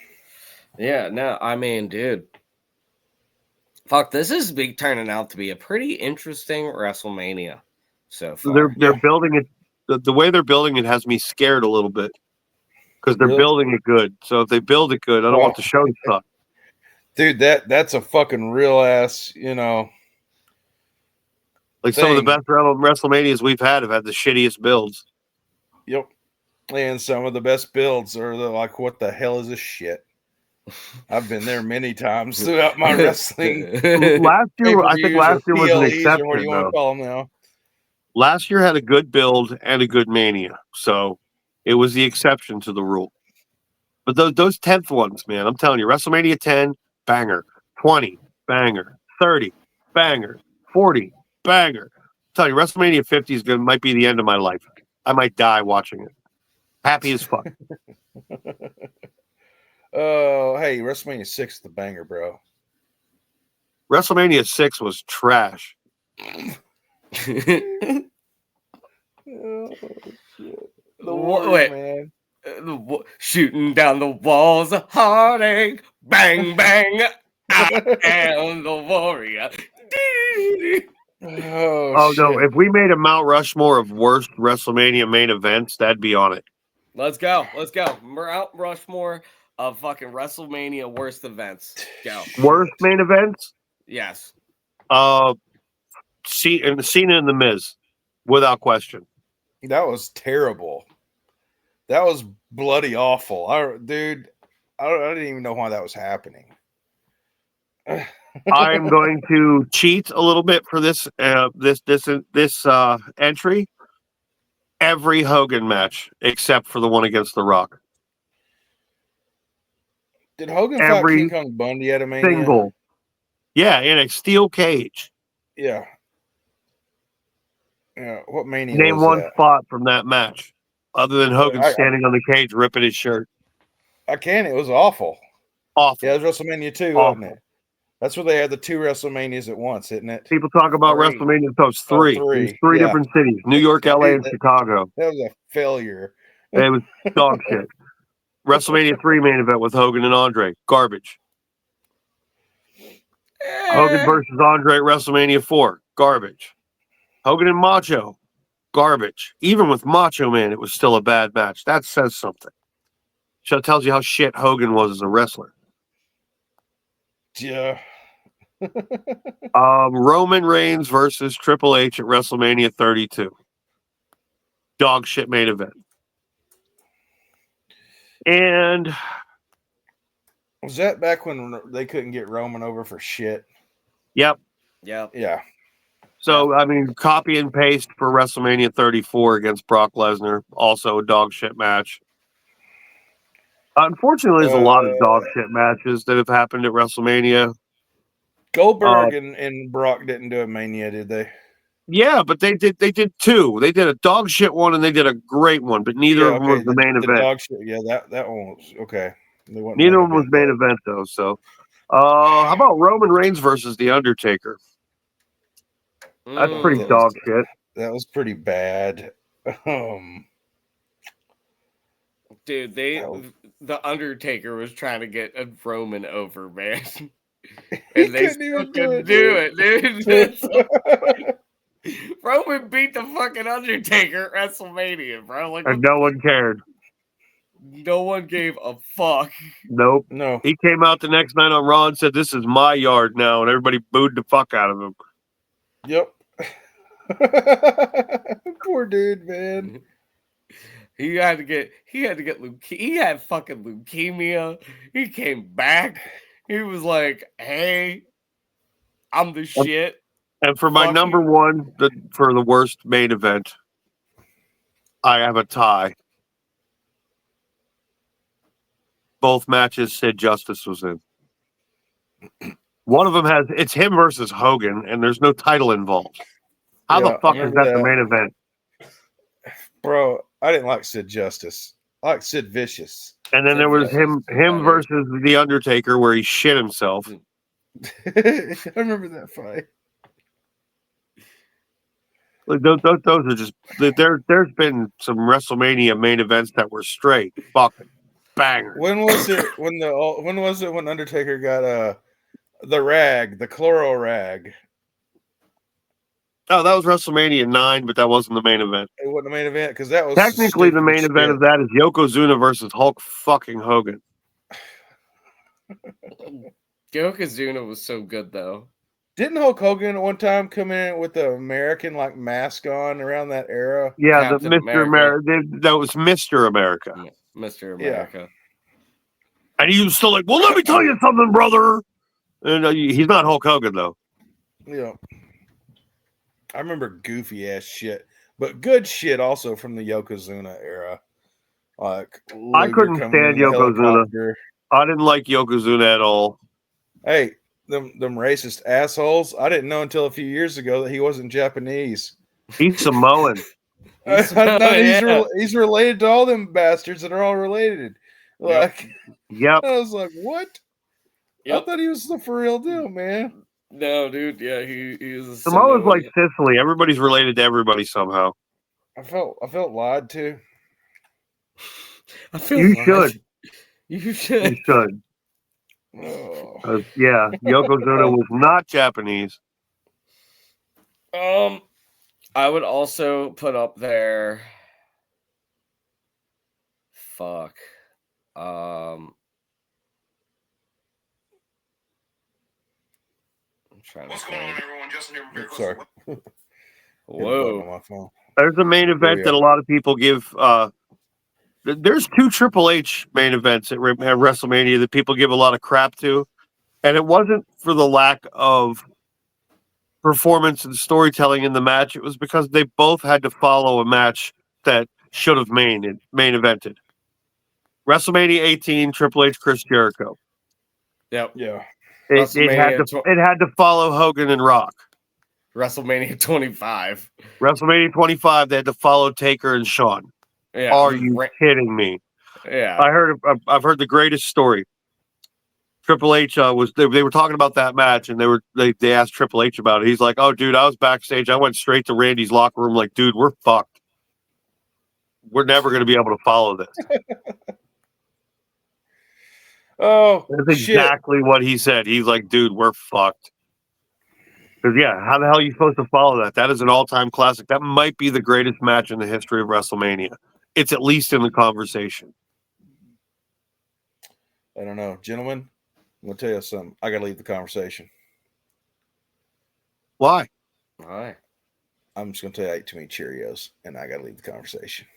Yeah, no, I mean, dude. Fuck, this is turning out to be a pretty interesting WrestleMania so far. They're building it. The way they're building it has me scared a little bit because they're building it good. So if they build it good, I don't want the show to suck. Dude, that's a fucking real ass, like some of the best WrestleManias we've had have had the shittiest builds. Yep. And some of the best builds are like, what the hell is this shit? I've been there many times throughout my wrestling. I think last year was an exception. What do you want to call them now? Last year had a good build and a good Mania, so it was the exception to the rule. But those 10th ones, man, I'm telling you, WrestleMania 10, banger. 20, banger. 30, banger. 40, banger. I'm telling you, WrestleMania 50 might be the end of my life. I might die watching it. Happy as fuck. Oh, hey, WrestleMania 6 is the banger, bro. WrestleMania 6 was trash. The Warrior, man. Shooting down the walls of heartache. Bang, bang. I am the Warrior. Oh no, if we made a Mount Rushmore of worst WrestleMania main events, that'd be on it. Let's go. Mount Rushmore of fucking WrestleMania worst events. Go. Worst main events? Yes. Cena and The Miz, without question. That was terrible. That was bloody awful. I didn't even know why that was happening. I'm going to cheat a little bit for this entry, every Hogan match except for the one against The Rock. Did Hogan fight Every King Kong Bundy at a Mania? single. Yeah, in a steel cage. Yeah. Yeah. What Mania Name was one that? spot from that match, other than Hogan standing on the cage ripping his shirt. I can't. It was awful. Awful. Yeah, it was WrestleMania 2, wasn't it? That's where they had the 2 WrestleManias at once, isn't it? People talk about WrestleMania. So it's 3. Oh, 3. There's 3 different cities: New York, LA, and Chicago. That was a failure. It was dog shit. WrestleMania 3 main event with Hogan and Andre. Garbage. Hogan versus Andre at WrestleMania 4. Garbage. Hogan and Macho. Garbage. Even with Macho Man, it was still a bad match. That says something. So tells you how shit Hogan was as a wrestler. Yeah. Roman Reigns versus Triple H at WrestleMania 32. Dog shit main event. And was that back when they couldn't get Roman over for shit? Yep. Yeah. So, I mean, copy and paste for WrestleMania 34 against Brock Lesnar. Also a dog shit match. Unfortunately, there's a lot of dog shit matches that have happened at WrestleMania. Goldberg and Brock didn't do a Mania, did they? Yeah, but they did 2. They did a dog shit one and they did a great one, but neither of them was the main event. Dog shit, yeah, that one was okay. Neither of them was main event though. So, how about Roman Reigns versus The Undertaker? That's pretty dog shit. That was pretty bad. Dude, The Undertaker was trying to get a Roman over, man. And they still couldn't do it, dude. Roman beat the fucking Undertaker at WrestleMania, bro. Like, and no one cared. No one gave a fuck. Nope. No. He came out the next night on Raw and said, "This is my yard now," and everybody booed the fuck out of him. Yep. Poor dude, man. He had fucking leukemia. He came back. He was like, "Hey, I'm the shit." And for my number one, for the worst main event, I have a tie. Both matches Sid Justice was in. One of them it's him versus Hogan, and there's no title involved. How the fuck is that the main event? Bro, I didn't like Sid Justice. I like Sid Vicious. And then there was him versus The Undertaker, where he shit himself. I remember that fight. Like those are just there's been some WrestleMania main events that were straight fucking bangers. When was it when Undertaker got the rag, the chloro rag? Oh, that was WrestleMania 9, but that wasn't the main event. It wasn't the main event because that was technically the main event of that is Yokozuna versus Hulk fucking Hogan. Yokozuna was so good though. Didn't Hulk Hogan at one time come in with the American mask on around that era? Yeah, Captain the Mr. America. That was Mr. America. Mr. America. Yeah. And he was still like, "Well, let me tell you something, brother." And he's not Hulk Hogan though. Yeah. I remember goofy ass shit, but good shit also from the Yokozuna era. Like I couldn't stand Yokozuna. I didn't like Yokozuna at all. Hey, them racist assholes. I didn't know until a few years ago that he wasn't Japanese. He's Samoan. He's related to all them bastards that are all related. Like, yep. I was like, what? Yep. I thought he was the for real deal, man. No, dude. Yeah, he is. Samoa's like Sicily. Everybody's related to everybody somehow. I felt lied to. You should. You should. You should. Oh. Yeah, Yokozuna was not Japanese. I would also put up there. Fuck. I'm trying to. What's going on, everyone? Justin here. Sorry. Whoa. There's a main event that a lot of people give. There's 2 Triple H main events at WrestleMania that people give a lot of crap to. And it wasn't for the lack of performance and storytelling in the match. It was because they both had to follow a match that should have main evented. WrestleMania 18, Triple H, Chris Jericho. Yep. Yeah. It had to follow Hogan and Rock. WrestleMania 25. WrestleMania 25, they had to follow Taker and Shawn. Yeah. Are you kidding me? Yeah. I've heard the greatest story. Triple H they were talking about that match, and they asked Triple H about it. He's like, "Oh, dude, I was backstage. I went straight to Randy's locker room. Like, dude, we're fucked. We're never going to be able to follow this." Oh, that's exactly what he said. He's like, "Dude, we're fucked." Because how the hell are you supposed to follow that? That is an all-time classic. That might be the greatest match in the history of WrestleMania. It's at least in the conversation. I don't know, gentlemen. I'm gonna tell you something. I gotta leave the conversation. Why? Why? I'm just gonna tell you I ate too many Cheerios, and I gotta leave the conversation.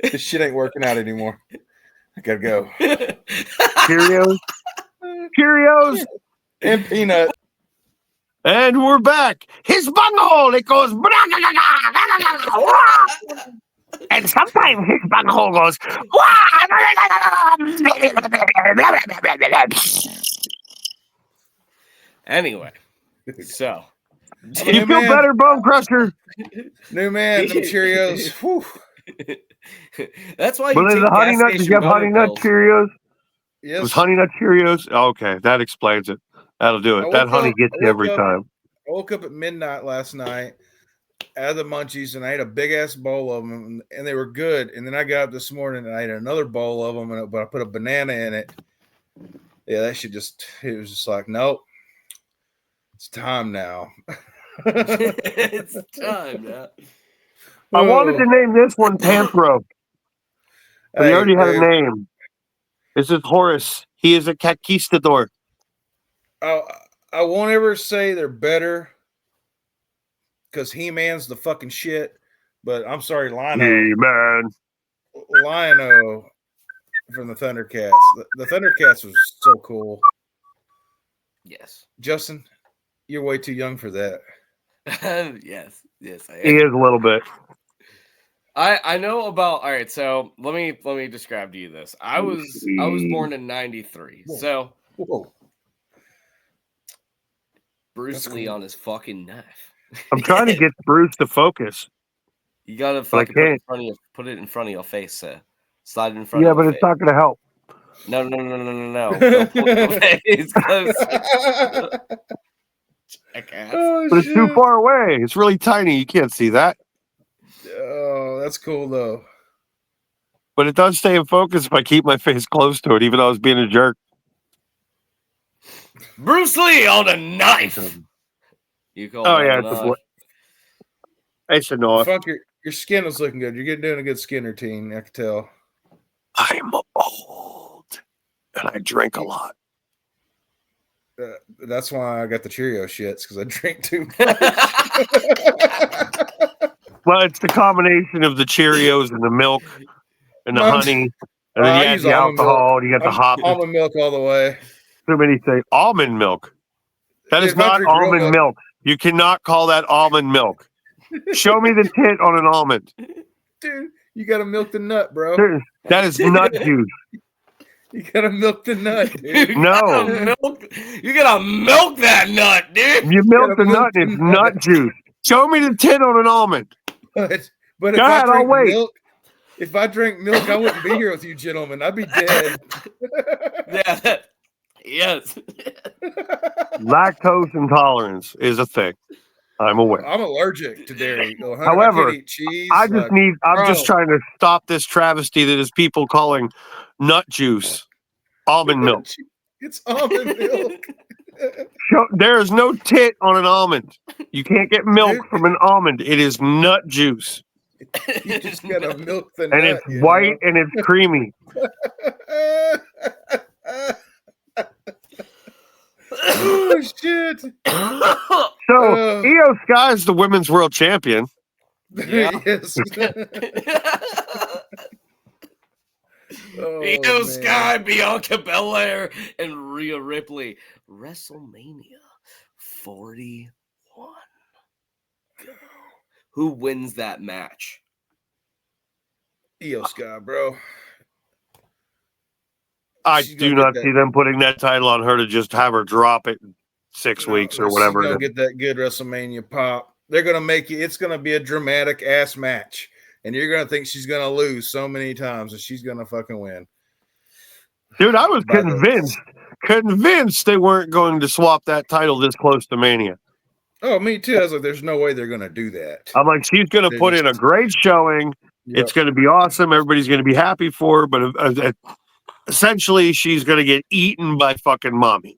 This shit ain't working out anymore. I gotta go. Cheerios, and peanut. And we're back. His bunghole, it goes. And sometimes his bunghole goes. Anyway, so you feel better, Bone Crusher? New man, them Cheerios. Whew. That's why. But the Honey Nut, did you have Honey Nut Cheerios? Yes. It was Honey Nut Cheerios? Okay, that explains it. That'll do it. That honey gets you every time. I woke up at midnight last night, out of the munchies, and I ate a big ass bowl of them, and they were good. And then I got up this morning and I ate another bowl of them, but I put a banana in it. Yeah, that shit it was just like, nope, it's time now. It's time now. I wanted to name this one Panthro, but he already had a name. This is Horace. He is a conquistador. I won't ever say they're better because He-Man's the fucking shit. But I'm sorry, Lionel. He-Man. Lionel from the Thundercats. The Thundercats was so cool. Yes. Justin, you're way too young for that. Yes, I am. He is a little bit. I know about. All right, so let me describe to you this. I was born in '93, so Bruce Lee on his fucking knife. I'm trying to get Bruce to focus. You gotta fucking put it in front of your face, sir. Slide it in front. Yeah, of your but face. it's not going to help. No. Don't pull your face close. But it's too far away. It's really tiny. You can't see that. Oh, that's cool though. But it does stay in focus if I keep my face close to it, even though I was being a jerk. Bruce Lee on a knife. You call it it's a knife. Funk, your skin is looking good. You're doing a good skin routine. I can tell. I'm old and I drink a lot. That's why I got the Cheerio shits, because I drink too much. Well, it's the combination of the Cheerios and the milk and the honey, and then you add the alcohol. You got the hops. Almond milk all the way. Too many say almond milk. That is not almond milk. You cannot call that almond milk. Show me the tit on an almond. Dude, you got to milk the nut, bro. That is nut juice. You got to milk the nut, dude. No. You got to milk that nut, dude. You milk the nut, it's nut juice. Show me the tit on an almond. But if I drink milk, I wouldn't be here with you gentlemen. I'd be dead. Yeah. Yes. Lactose intolerance is a thing. I'm aware. I'm allergic to dairy. However, I can't eat cheese. I'm just trying to stop this travesty that is people calling nut juice almond milk. It's almond milk. There is no tit on an almond. You can't get milk from an almond. It is nut juice. You just gotta milk the nut. And it's white and it's creamy. Oh shit! So Io Sky is the women's world champion. Yeah. Yes. Io Sky, Bianca Belair, and Rhea Ripley. WrestleMania 41. who wins that match? Io Sky, bro. I do not see them putting that title on her to just have her drop it in 6 weeks or whatever. She's gonna get that good WrestleMania pop. They're gonna make it. It's gonna be a dramatic ass match, and you're gonna think she's gonna lose so many times, and she's gonna fucking win. Dude, I was convinced they weren't going to swap that title this close to Mania. Oh, me too. I was like, there's no way they're gonna do that. I'm like, she's gonna put in a great showing. Yep. It's gonna be awesome. Everybody's gonna be happy for her, but essentially, she's going to get eaten by fucking mommy.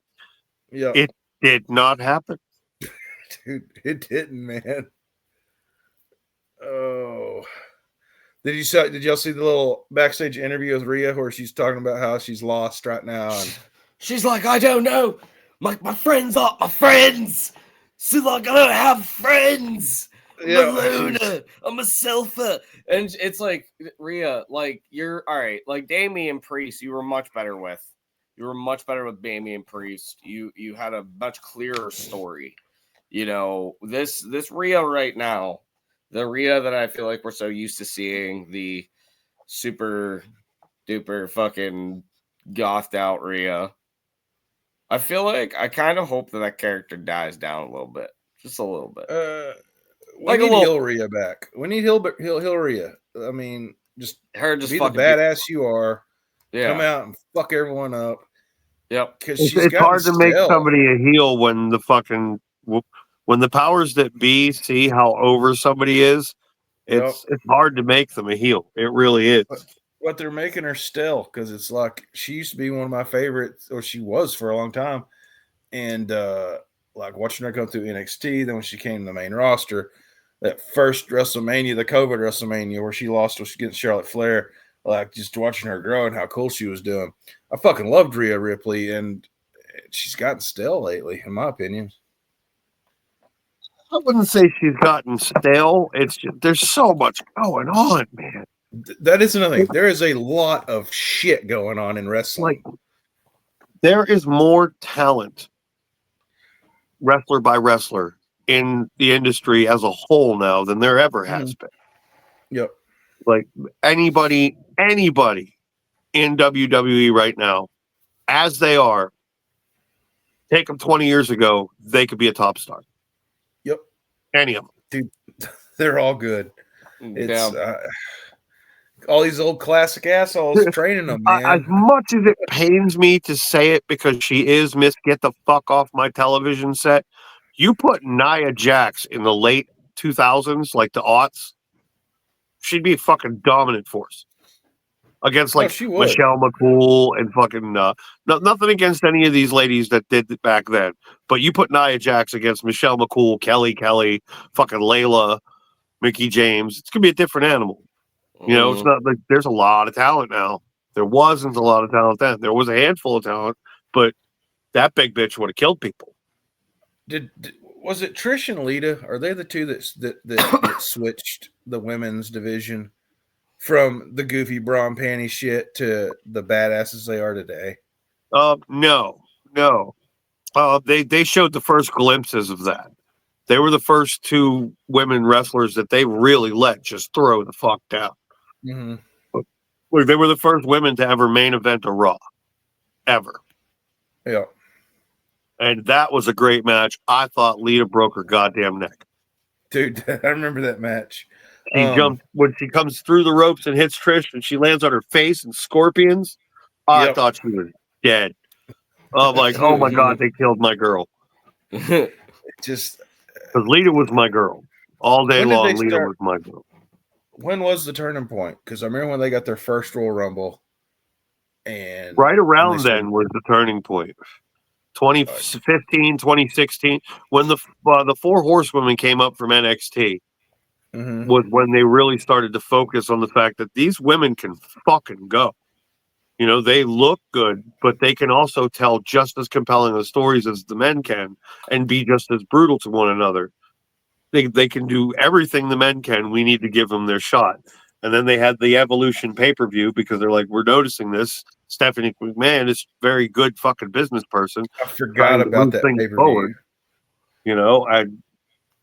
Yeah, it did not happen, dude. It didn't, man. Oh, did y'all see the little backstage interview with Rhea where she's talking about how she's lost right now? And she's like, I don't know. My friends aren't my friends. So like, I don't have friends. I'm a selfer. And it's like, Rhea, like, you're all right. Like, Damian Priest, you were much better with. You were much better with Damian Priest. You had a much clearer story. You know, this Rhea right now, the Rhea that I feel like we're so used to seeing, the super duper fucking gothed out Rhea. I feel like I kind of hope that character dies down a little bit. Just a little bit. We need Hill Rhea back. We need Hill Rhea. I mean, just be the badass you are. Yeah. Come out and fuck everyone up. Yep. Because it's hard to make somebody a heel when the powers that be see how over somebody is. It's hard to make them a heel. It really is. But they're making her still, because it's like she used to be one of my favorites, or she was for a long time. And like watching her go through NXT, then when she came to the main roster, that first WrestleMania, the COVID WrestleMania, where she lost against Charlotte Flair, like just watching her grow and how cool she was doing. I fucking loved Rhea Ripley, and she's gotten stale lately, in my opinion. I wouldn't say she's gotten stale. It's just, there's so much going on, man. That is another thing. There is a lot of shit going on in wrestling. Like, there is more talent, wrestler by wrestler, in the industry as a whole now than there ever has been. Yep. Like anybody in WWE right now, as they are, take them 20 years ago, they could be a top star. Yep. Any of them. Dude, they're all good. It's all these old classic assholes training them, man. As much as it pains me to say it, because she is Miss Get the Fuck Off My Television Set, you put Nia Jax in the late 2000s, like the aughts, she'd be a fucking dominant force against like Michelle McCool and fucking nothing against any of these ladies that did it back then. But you put Nia Jax against Michelle McCool, Kelly, fucking Layla, Mickey James, it's gonna be a different animal. You know, it's not like there's a lot of talent now. There wasn't a lot of talent then. There was a handful of talent, but that big bitch would have killed people. Was it Trish and Lita? Are they the two that switched the women's division from the goofy bra and panty shit to the badasses they are today? No. They showed the first glimpses of that. They were the first two women wrestlers that they really let just throw the fuck down. Mm-hmm. Look, they were the first women to ever main event a Raw, ever. Yeah. And that was a great match. I thought Lita broke her goddamn neck. Dude, I remember that match. She jumped when she comes through the ropes and hits Trish, and she lands on her face and scorpions. I thought she was dead. I'm like, oh my God, they killed my girl. Just because Lita was my girl. All day long, Lita was my girl. When was the turning point? Because I remember when they got their first Royal Rumble. And right around then was the turning point. 2015, 2016, when the four horsewomen came up from NXT, was when they really started to focus on the fact that these women can fucking go. You know, they look good, but they can also tell just as compelling of stories as the men can and be just as brutal to one another. They can do everything the men can. We need to give them their shot. And then they had the Evolution pay-per-view because they're like, we're noticing this. Stephanie McMahon is a very good fucking business person. I forgot about that pay-per-view. Forward, you know, and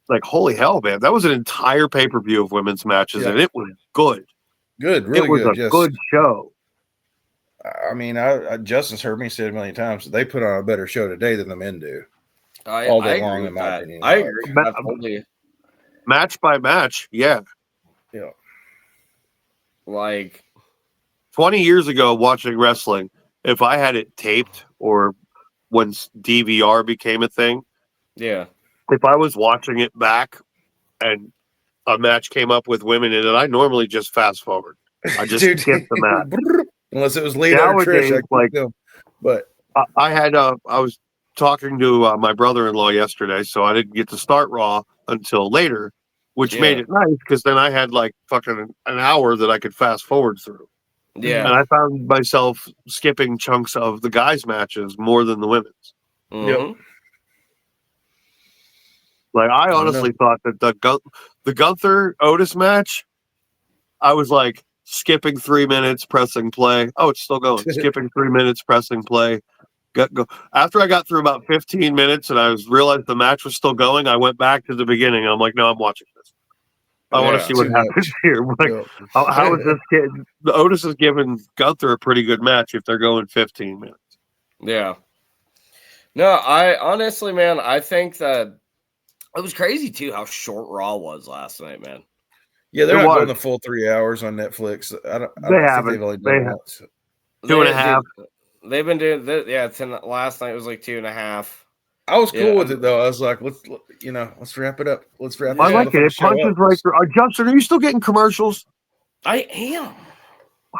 Like, holy hell, man. That was an entire pay-per-view of women's matches, and it was good. Good, really good. It was good. a good show. I mean, Justin's heard me say it a million times. They put on a better show today than the men do. All day long, in my opinion. I agree. Totally. Match by match, yeah. Yeah. Like 20 years ago, watching wrestling, if I had it taped or when DVR became a thing, yeah. If I was watching it back and a match came up with women in it, I normally just fast forward. I just skip the match. Unless it was Lita or Trish, but I was talking to my brother-in-law yesterday, so I didn't get to start Raw until later, which made it nice because then I had like fucking an hour that I could fast forward through. Yeah. And I found myself skipping chunks of the guys' matches more than the women's. Mm-hmm. Yep. Like, I honestly thought that the Gunther Otis match, I was like skipping 3 minutes, pressing play. Oh, it's still going. Skipping 3 minutes, pressing play. Go. After I got through about 15 minutes and I realized the match was still going, I went back to the beginning. I'm like, no, I'm watching this. I want to see what happens here. Like, how is this kid? The Otis is giving Gunther a pretty good match if they're going 15 minutes. Yeah. No, I honestly, man, I think that it was crazy too how short Raw was last night, man. Yeah, they're not going the full 3 hours on Netflix. I don't think they've only done it once. 2.5. They've been doing this. Yeah, last night was like 2.5. I was cool with it though. I was like, let's wrap it up. Let's wrap it up. I like it. It punches right through. Justin, are you still getting commercials? I am.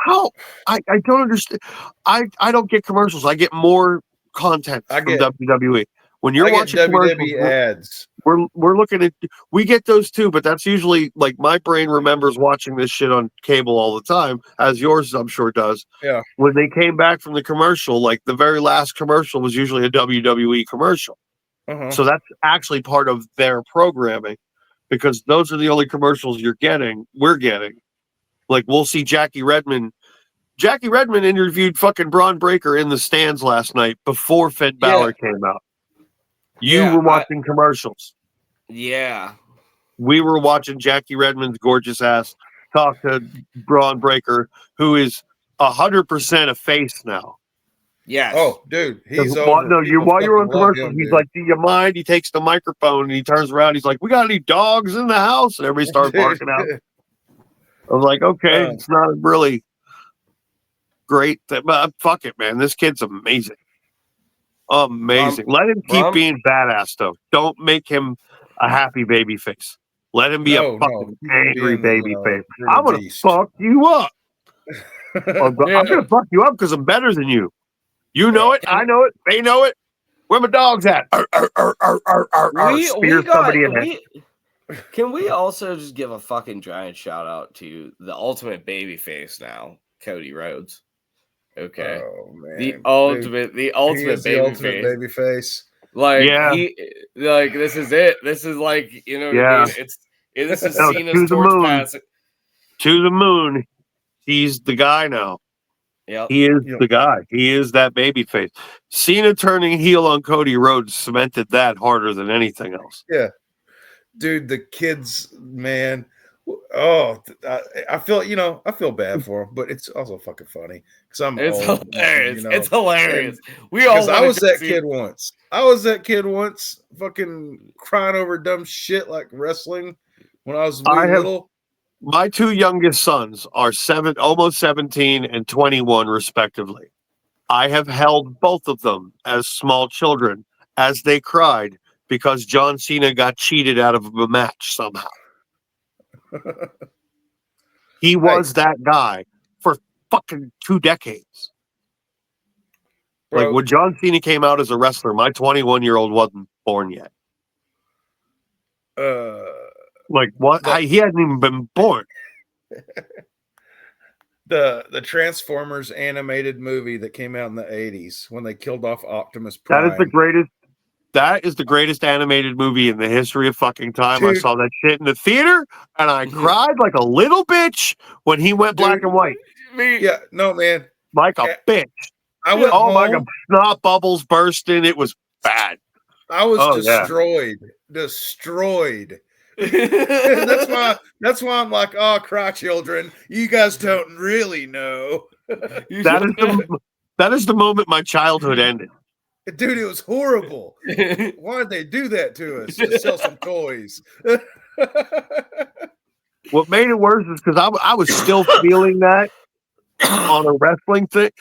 How? I don't understand. I don't get commercials. I get more content from WWE. When you're watching WWE ads, we're looking at, we get those too, but that's usually like my brain remembers watching this shit on cable all the time, as yours I'm sure does. Yeah. When they came back from the commercial, like the very last commercial was usually a WWE commercial. So that's actually part of their programming because those are the only commercials we're getting. Like we'll see Jackie Redmond. Jackie Redmond interviewed fucking Braun Breaker in the stands last night before Finn Balor came out. You were watching commercials. Yeah. We were watching Jackie Redmond's gorgeous ass talk to Braun Breaker, who is 100% a face now. Yes. Oh, dude, he's over. No, while you're on commercials, he's like, "Do you mind?" He takes the microphone and he turns around. He's like, "We got any dogs in the house?" And everybody started barking out. I was like, "Okay, it's not really great, but fuck it, man. This kid's amazing." Amazing. Let him keep being badass, though. Don't make him a happy baby face. Let him be a fucking angry baby face. I'm going to fuck you up. I'm going to fuck you up because I'm better than you. You know it. I know it. They know it. Where my dog's at? Spear somebody in there. Can we also just give a fucking giant shout out to the ultimate baby face now, Cody Rhodes? Okay. Oh, man. The ultimate baby face. Like this is it. This is like, you know what I mean? This is Cena's torch pass. To the moon. He's the guy now. Yeah. He is the guy. He is that baby face. Cena turning heel on Cody Rhodes cemented that harder than anything else. Yeah. Dude, the kids, man. Oh, I feel bad for him, but it's also fucking funny because it's old, hilarious. It's hilarious. I was that kid once. I was that kid once, fucking crying over dumb shit like wrestling when I was little. My two youngest sons are almost 17 and 21, respectively. I have held both of them as small children as they cried because John Cena got cheated out of a match somehow. He was that guy for fucking 2 decades. Bro. Like when John Cena came out as a wrestler, my 21-year-old wasn't born yet. Like what? He hadn't even been born. The Transformers animated movie that came out in the 80s when they killed off Optimus Prime. That is the greatest animated movie in the history of fucking time. Dude. I saw that shit in the theater and I cried like a little bitch when he went black and white. Yeah, no, man. Like a bitch. I went home. My God, snot bubbles bursting. It was bad. I was destroyed. That's why I'm like, oh, cry, children. You guys don't really know. That is the moment my childhood ended. Dude, it was horrible. Why did they do that to us to sell some toys? What made it worse is because I was still feeling that on a wrestling thing.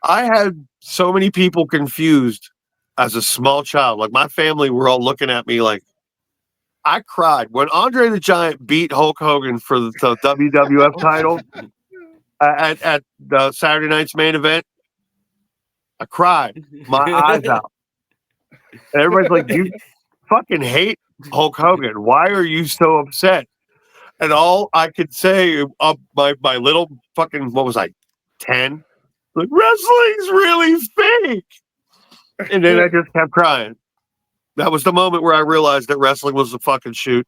I had so many people confused as a small child. Like, my family were all looking at me like, I cried when Andre the Giant beat Hulk Hogan for the WWF title at the Saturday night's main event. I cried my eyes out. And everybody's like, you fucking hate Hulk Hogan. Why are you so upset? And all I could say, my little fucking, what was I, 10? Like, wrestling's really fake. And then I just kept crying. That was the moment where I realized that wrestling was a fucking shoot.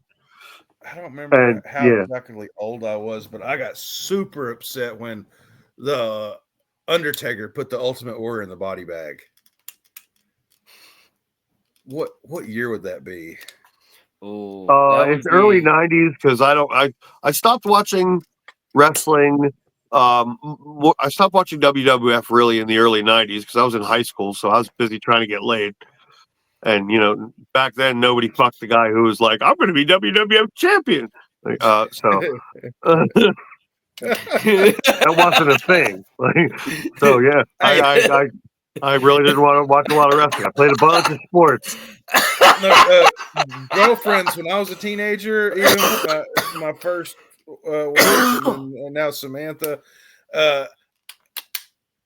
I don't remember how exactly old I was, but I got super upset when the Undertaker put the Ultimate Warrior in the body bag. What year would that be? It's early 90s because I stopped watching wrestling. I stopped watching WWF really in the early 90s because I was in high school, so I was busy trying to get laid. And, back then, nobody fucked the guy who was like, I'm going to be WWF champion. That wasn't a thing. I really didn't want to watch a lot of wrestling. I played a bunch of sports. Girlfriends, when I was a teenager, even my first wife, and now Samantha, Samantha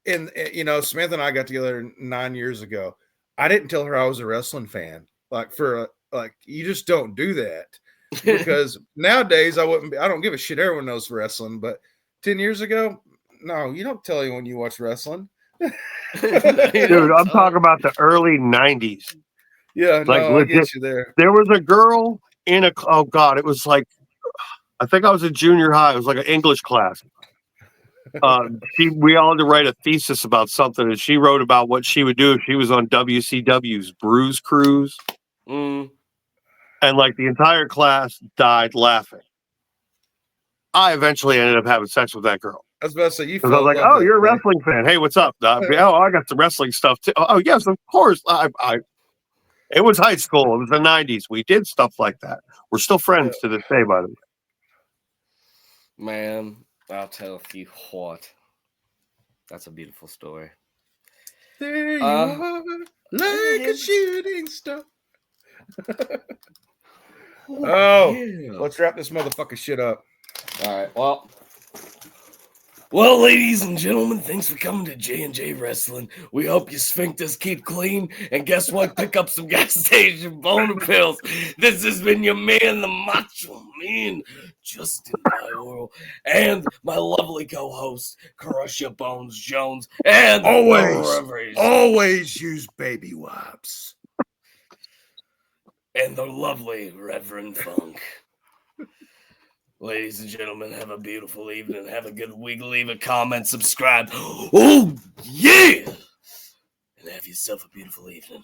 and I got together 9 years ago. I didn't tell her I was a wrestling fan. You just don't do that, because nowadays I don't give a shit. Everyone knows wrestling, but 10 years ago, no, you don't tell anyone you watch wrestling. Dude, I'm talking about the early 90s. Yeah, no, I get you there. There was a girl in it was like, I think I was in junior high. It was like an English class. We all had to write a thesis about something, and she wrote about what she would do if she was on WCW's Bruise Cruise. And like the entire class died laughing. I eventually ended up having sex with that girl. I was about to say, I was like, "Oh, you're a wrestling fan? Hey, what's up? I got some wrestling stuff too." Oh, yes, of course. It was high school. It was the 90s. We did stuff like that. We're still friends to this day, by the way. Man, I'll tell you what. That's a beautiful story. There you are, like a shooting star. Let's wrap this motherfucking shit up. All right, well, ladies and gentlemen, thanks for coming to J&J Wrestling. We hope your sphincters keep clean, and guess what? Pick up some gas station boner pills. This has been your man, the Macho Man, Justin Byworld, and my lovely co-host, Crush Your Bones Jones, and always use baby wipes. And the lovely Reverend Funk. Ladies and gentlemen, have a beautiful evening. Have a good week. Leave a comment, subscribe. Oh, yeah! And have yourself a beautiful evening.